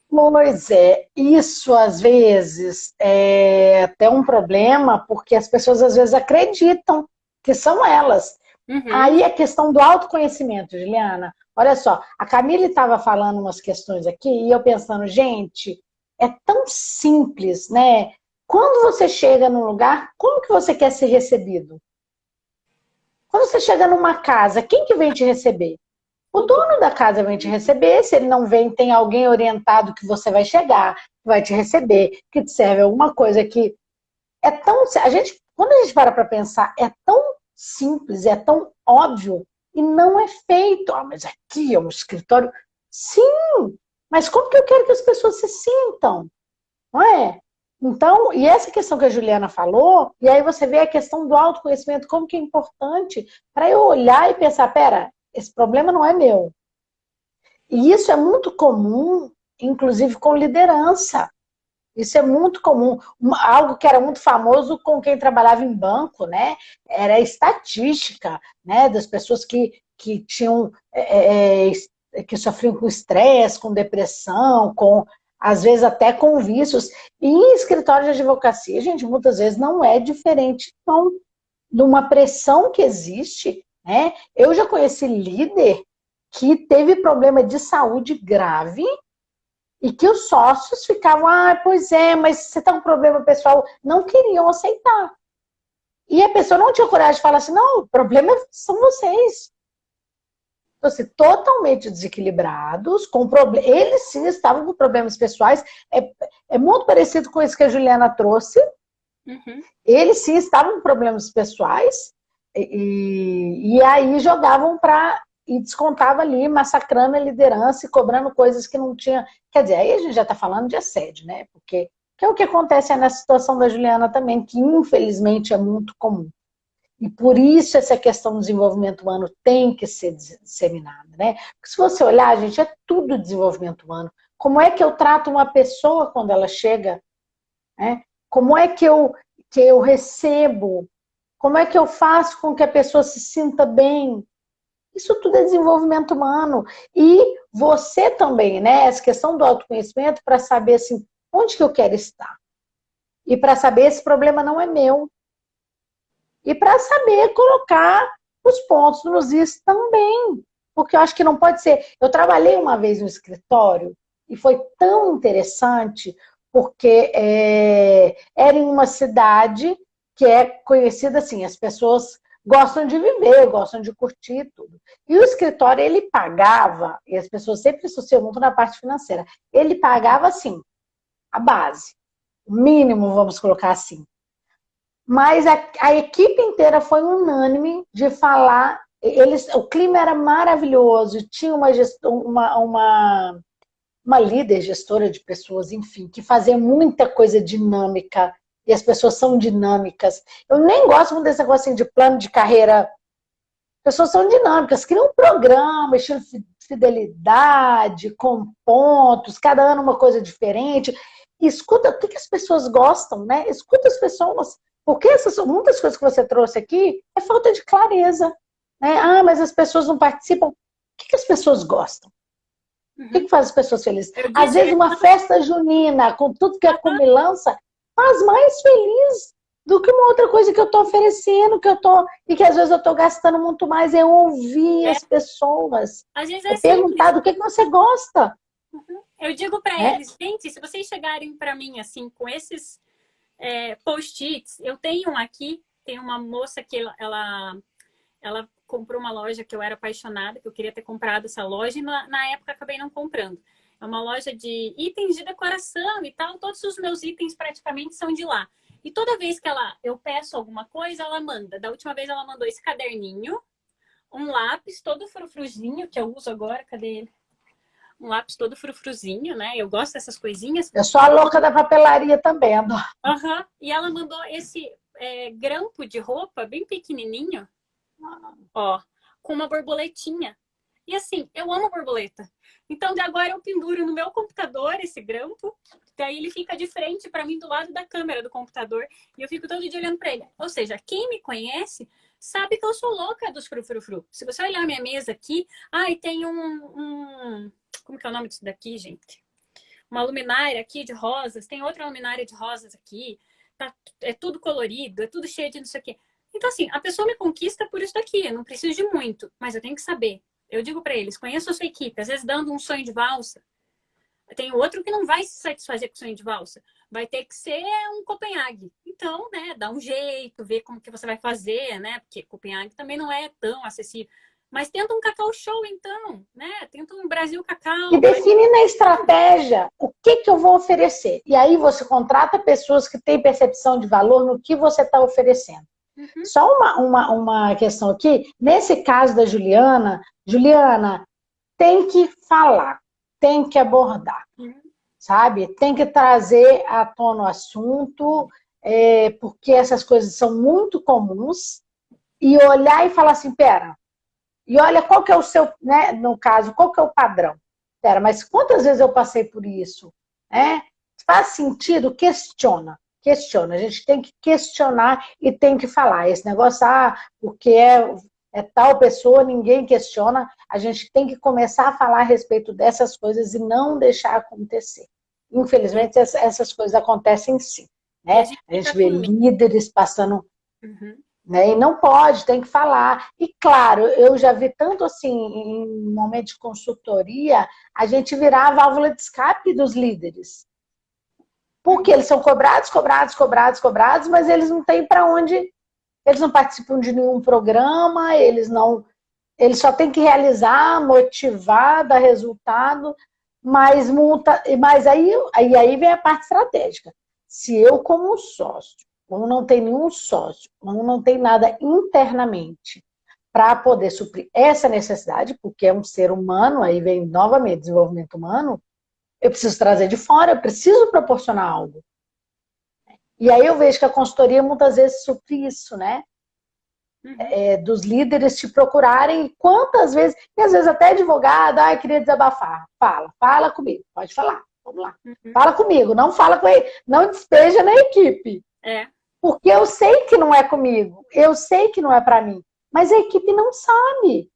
Speaker 2: Pois é, isso às vezes é até um problema, porque as pessoas às vezes acreditam que são elas.
Speaker 1: Uhum.
Speaker 2: Aí a questão do autoconhecimento, Juliana. Olha só, a Camila estava falando umas questões aqui e eu pensando, gente, é tão simples, né? Quando você chega num lugar, como que você quer ser recebido? Quando você chega numa casa, quem que vem te receber? O
Speaker 1: O do...
Speaker 2: dono da casa vem te receber, se ele não vem, tem alguém orientado que você vai chegar, que vai te receber, que te serve alguma coisa que é tão. Quando a gente para pensar, é tão simples, é tão óbvio e não é feito. Mas aqui é um escritório. Sim, mas como que eu quero que as pessoas se sintam? Não é? Então, e essa questão que a Juliana falou, e aí você vê a questão do autoconhecimento, como que é importante para eu olhar e pensar, pera, esse problema não é meu. E isso é muito comum, inclusive com liderança. Isso é muito comum. Algo que era muito famoso com quem trabalhava em banco, né? Era a estatística, né? Das pessoas que tinham, que sofriam com estresse, com depressão, com às vezes até com vícios. E em escritório de advocacia, gente, muitas vezes não é diferente, não, de uma pressão que existe, né? Eu já conheci líder que teve problema de saúde grave e que os sócios ficavam, pois é, mas você está com um problema pessoal, não queriam aceitar. E a pessoa não tinha coragem de falar assim, não, o problema são vocês. Então, assim, totalmente desequilibrados, eles sim estavam com problemas pessoais, é muito parecido com isso que a Juliana trouxe,
Speaker 1: Uhum.
Speaker 2: eles sim estavam com problemas pessoais, e aí jogavam para e descontava ali, massacrando a liderança e cobrando coisas que não tinha. Quer dizer, aí a gente já está falando de assédio, né? Porque que é o que acontece nessa situação da Juliana também, que infelizmente é muito comum. E por isso essa questão do desenvolvimento humano tem que ser disseminada, né? Porque se você olhar, gente, é tudo desenvolvimento humano. Como é que eu trato uma pessoa quando ela chega, né? Como é que eu recebo? Como é que eu faço com que a pessoa se sinta bem? Isso tudo é desenvolvimento humano. E você também, né? Essa questão do autoconhecimento para saber assim, onde que eu quero estar. E para saber esse problema não é meu. E para saber colocar os pontos nos is também. Porque eu acho que não pode ser. Eu trabalhei uma vez no escritório e foi tão interessante, porque era em uma cidade que é conhecida assim, as pessoas gostam de viver, gostam de curtir tudo. E o escritório, ele pagava, e as pessoas sempre associam muito na parte financeira, ele pagava assim, a base, o mínimo, vamos colocar assim. Mas a equipe inteira foi unânime de falar. O clima era maravilhoso, tinha uma líder gestora de pessoas, enfim, que fazia muita coisa dinâmica, e as pessoas são dinâmicas. Eu nem gosto muito desse negócio assim, de plano de carreira. As pessoas são dinâmicas, criam um programa, estilo fidelidade, com pontos, cada ano uma coisa diferente. E escuta o que as pessoas gostam, né? Escuta as pessoas. Porque muitas coisas que você trouxe aqui é falta de clareza. Né? Ah, mas as pessoas não participam. O que as pessoas gostam? O que faz as pessoas felizes? Às vezes uma festa junina, com tudo que é comilança, faz mais feliz do que uma outra coisa que eu estou oferecendo, e que às vezes eu estou gastando muito mais, é ouvir as pessoas.
Speaker 1: Às vezes
Speaker 2: é perguntar do que você gosta.
Speaker 1: Eu digo para eles, gente, se vocês chegarem para mim assim, com esses post-its, eu tenho um aqui, tem uma moça que ela comprou uma loja que eu era apaixonada, que eu queria ter comprado essa loja, e na época acabei não comprando. É uma loja de itens de decoração e tal, todos os meus itens praticamente são de lá. E toda vez que eu peço alguma coisa, ela manda. Da última vez ela mandou esse caderninho, um lápis todo frufruzinho, que eu uso agora, cadê ele? Um lápis todo frufruzinho, né? Eu gosto dessas coisinhas.
Speaker 2: Eu sou a louca da papelaria também, adoro.
Speaker 1: E ela mandou esse grampo de roupa bem pequenininho, ó, com uma borboletinha. E assim, eu amo borboleta. Então, de agora eu penduro no meu computador esse grampo, daí ele fica de frente para mim do lado da câmera do computador, e eu fico todo dia olhando para ele. Ou seja, quem me conhece sabe que eu sou louca dos frufrufru. Se você olhar minha mesa aqui, tem como que é o nome disso daqui, gente? Uma luminária aqui de rosas, tem outra luminária de rosas aqui, é tudo colorido, é tudo cheio de não sei o quê. Então, assim, a pessoa me conquista por isso daqui, eu não preciso de muito, mas eu tenho que saber. Eu digo para eles, conheça a sua equipe, às vezes dando um sonho de valsa. Tem outro que não vai se satisfazer com o sonho de valsa, vai ter que ser um Copenhague. Então, né, dá um jeito, ver como que você vai fazer, né, porque Copenhague também não é tão acessível. Mas tenta um Cacau Show, então, né? Tenta um Brasil Cacau.
Speaker 2: E define na estratégia o que eu vou oferecer. E aí você contrata pessoas que têm percepção de valor no que você está oferecendo. Só uma questão aqui. Nesse caso da Juliana, tem que falar, tem que abordar, sabe? Tem que trazer à tona o assunto, porque essas coisas são muito comuns, e olhar e falar assim, pera, e olha qual que é o seu, né, no caso, qual que é o padrão? Pera, mas quantas vezes eu passei por isso? Faz sentido? Questiona. A gente tem que questionar e tem que falar. Esse negócio, porque é tal pessoa, ninguém questiona. A gente tem que começar a falar a respeito dessas coisas e não deixar acontecer. Infelizmente, essas coisas acontecem sim. Né? A gente vê líderes passando... Né? E não pode, tem que falar. E claro, eu já vi tanto assim, em momento de consultoria, a gente virar a válvula de escape dos líderes. Porque eles são cobrados, mas eles não têm para onde, eles não participam de nenhum programa, eles só têm que realizar, motivar, dar resultado, mas aí vem a parte estratégica. Se eu, como sócio, como não tem nenhum sócio, como não tem nada internamente para poder suprir essa necessidade, porque é um ser humano, aí vem novamente desenvolvimento humano, eu preciso trazer de fora, eu preciso proporcionar algo. E aí eu vejo que a consultoria muitas vezes supre isso, né? Dos líderes te procurarem, quantas vezes, e às vezes até advogado, queria desabafar. Fala comigo, pode falar, vamos lá. Fala comigo, não fala com ele, não despeja na equipe. Porque eu sei que não é comigo, eu sei que não é para mim, mas a equipe não sabe.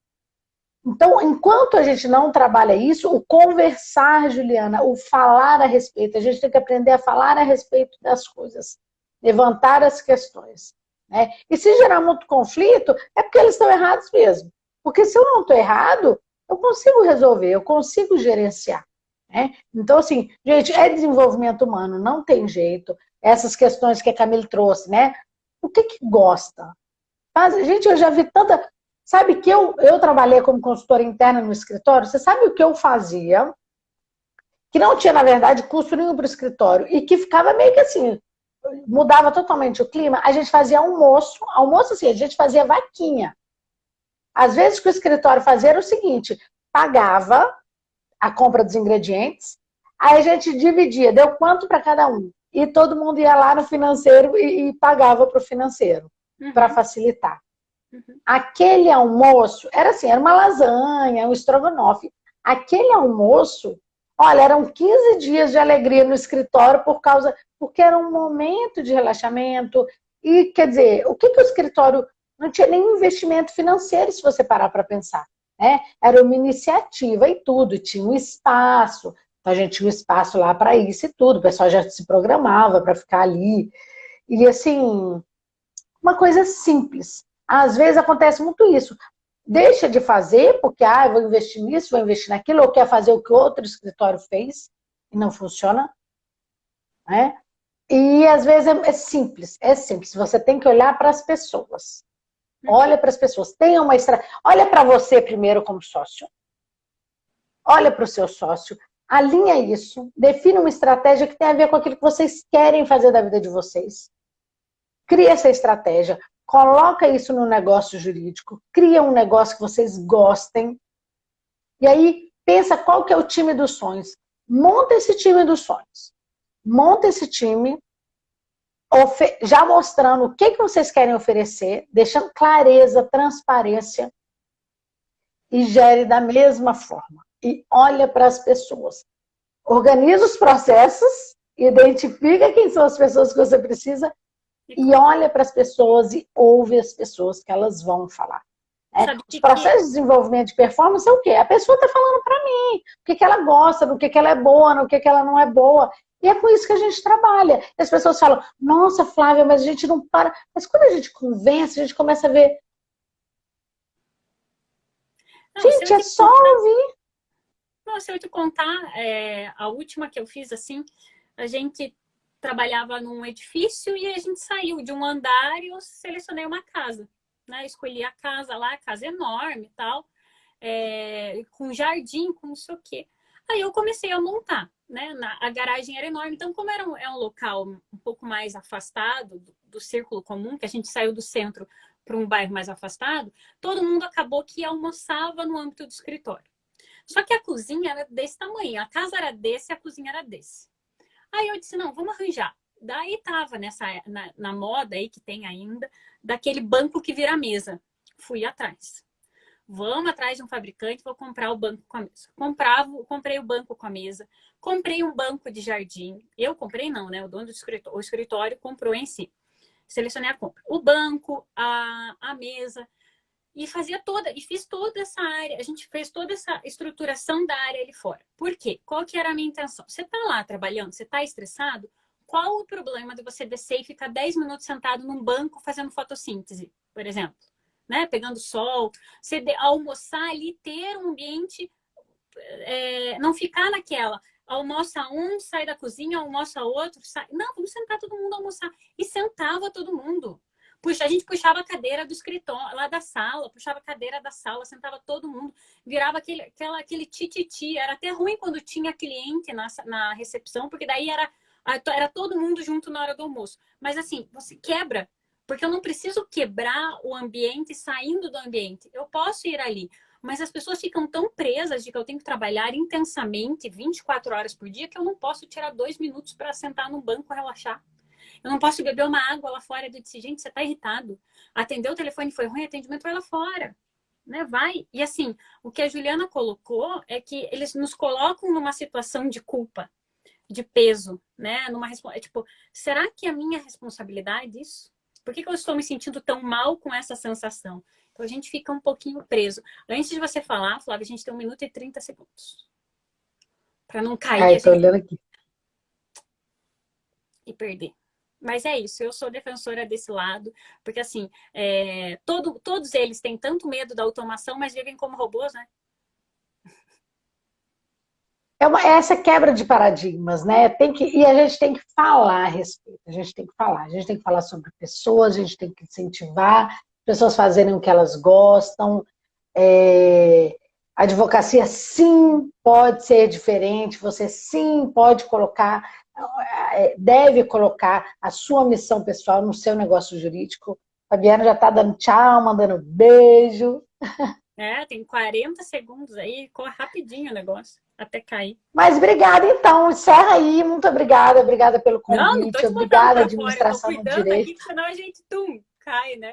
Speaker 2: Então, enquanto a gente não trabalha isso, o conversar, Juliana, o falar a respeito, a gente tem que aprender a falar a respeito das coisas, levantar as questões. Né? E se gerar muito conflito, é porque eles estão errados mesmo. Porque se eu não estou errado, eu consigo resolver, eu consigo gerenciar. Né? Então, assim, gente, é desenvolvimento humano, não tem jeito. Essas questões que a Camille trouxe, né? O que gosta? Gente, eu já vi tanta... Sabe que eu trabalhei como consultora interna no escritório? Você sabe o que eu fazia? Que não tinha, na verdade, custo nenhum para o escritório. E que ficava meio que assim, mudava totalmente o clima. A gente fazia almoço assim, a gente fazia vaquinha. Às vezes o que o escritório fazia era o seguinte, pagava a compra dos ingredientes, aí a gente dividia, deu quanto para cada um. E todo mundo ia lá no financeiro e pagava para o financeiro, para facilitar. Aquele almoço, era assim, era uma lasanha, um estrogonofe. Aquele almoço, olha, eram 15 dias de alegria no escritório porque era um momento de relaxamento E, quer dizer, o que o escritório... Não tinha nenhum investimento financeiro, se você parar para pensar. Né? Era uma iniciativa e tudo, tinha um espaço, então a gente tinha um espaço lá para isso e tudo, o pessoal já se programava para ficar ali. E assim, uma coisa simples. Às vezes acontece muito isso. Deixa de fazer, porque eu vou investir nisso, vou investir naquilo, ou quer fazer o que outro escritório fez e não funciona. Né? E às vezes é simples, é simples. Você tem que olhar para as pessoas. Olha para as pessoas, tenha uma estratégia. Olha para você primeiro como sócio. Olha para o seu sócio, alinha isso, defina uma estratégia que tem a ver com aquilo que vocês querem fazer da vida de vocês. Cria essa estratégia, coloca isso no negócio jurídico, cria um negócio que vocês gostem. E aí, pensa qual que é o time dos sonhos. Monta esse time dos sonhos. Monta esse time já mostrando o que vocês querem oferecer, deixando clareza, transparência, e gere da mesma forma. E olha para as pessoas. Organiza os processos, identifica quem são as pessoas que você precisa, e olha para as pessoas e ouve as pessoas que elas vão falar. Os processos de desenvolvimento de performance é o quê? A pessoa está falando para mim o que ela gosta, no que ela é boa, no que ela não é boa. E é com isso que a gente trabalha. E as pessoas falam, nossa, Flávia, mas a gente não para. Mas quando a gente conversa, a gente começa a ver. Não, gente, é só ouvir.
Speaker 1: Não, se eu te contar, a última que eu fiz, assim, a gente trabalhava num edifício e a gente saiu de um andar e eu selecionei uma casa. Né? Escolhi a casa lá, a casa enorme e tal, com jardim, com não sei o quê. Aí eu comecei a montar, né? A garagem era enorme, então como é um local um pouco mais afastado do círculo comum, que a gente saiu do centro para um bairro mais afastado, todo mundo acabou que almoçava no âmbito do escritório. Só que a cozinha era desse tamanho, a casa era desse, a cozinha era desse. Aí eu disse, não, vamos arranjar. Daí tava na moda aí, que tem ainda, daquele banco que vira mesa. Fui atrás. Vamos atrás de um fabricante, vou comprar o banco com a mesa. Comprei o banco com a mesa. Comprei um banco de jardim. Eu comprei não, né? O dono do escritório, o escritório comprou em si. Selecionei a compra. O banco, a mesa. E fiz toda essa área. A gente fez toda essa estruturação da área ali fora. Por quê? Qual que era a minha intenção? Você tá lá trabalhando, você tá estressado? Qual o problema de você descer e ficar 10 minutos sentado num banco fazendo fotossíntese, por exemplo? Né? Pegando sol, você almoçar ali, ter um ambiente, não ficar naquela, almoça um, sai da cozinha, almoça outro, sai. Não, vamos sentar todo mundo a almoçar. E sentava todo mundo. A gente puxava a cadeira do escritório, lá da sala, puxava a cadeira da sala, sentava todo mundo, virava aquele tititi. Era até ruim quando tinha cliente na recepção, porque daí era todo mundo junto na hora do almoço. Mas assim, você quebra. Porque eu não preciso quebrar o ambiente saindo do ambiente. Eu posso ir ali. Mas as pessoas ficam tão presas de que eu tenho que trabalhar intensamente 24 horas por dia que eu não posso tirar 2 minutos para sentar no banco e relaxar. Eu não posso beber uma água lá fora. Eu disse, gente, você está irritado. Atendeu o telefone, foi ruim, atendimento vai lá fora. Né? Vai. E assim, o que a Juliana colocou é que eles nos colocam numa situação de culpa, de peso, né? Tipo, será que é minha responsabilidade isso? Por que eu estou me sentindo tão mal com essa sensação? Então, a gente fica um pouquinho preso. Antes de você falar, Flávia, a gente tem 1 minuto e 30 segundos. Para não cair
Speaker 2: Tô olhando aqui.
Speaker 1: E perder. Mas é isso, eu sou defensora desse lado, porque assim, todos eles têm tanto medo da automação, mas vivem como robôs, né?
Speaker 2: Essa quebra de paradigmas, né? E a gente tem que falar a respeito, a gente tem que falar sobre pessoas, a gente tem que incentivar pessoas fazerem o que elas gostam. A advocacia sim pode ser diferente, você sim pode deve colocar a sua missão pessoal no seu negócio jurídico. A Fabiana já está dando tchau, mandando beijo.
Speaker 1: Tem 40 segundos aí, corre rapidinho o negócio, até cair.
Speaker 2: Mas obrigada, então. Encerra aí. Muito obrigada. Obrigada pelo convite.
Speaker 1: Não
Speaker 2: obrigada, administração
Speaker 1: do
Speaker 2: direito.
Speaker 1: Aqui, senão a gente, cai, né?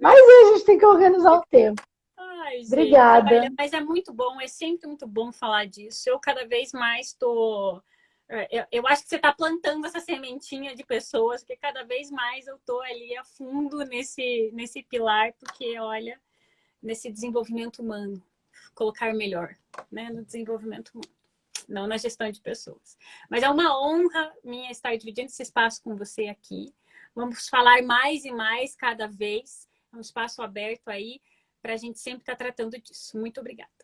Speaker 2: Mas a gente tem que organizar o tempo.
Speaker 1: Ai, gente,
Speaker 2: obrigada.
Speaker 1: Mas é muito bom, é sempre muito bom falar disso. Eu cada vez mais tô Eu acho que você está plantando essa sementinha de pessoas, porque cada vez mais eu estou ali a fundo nesse pilar, porque, olha, nesse desenvolvimento humano, colocar melhor, né, no desenvolvimento humano, não na gestão de pessoas. Mas é uma honra minha estar dividindo esse espaço com você aqui. Vamos falar mais e mais cada vez. É um espaço aberto aí para a gente sempre estar tratando disso. Muito obrigada.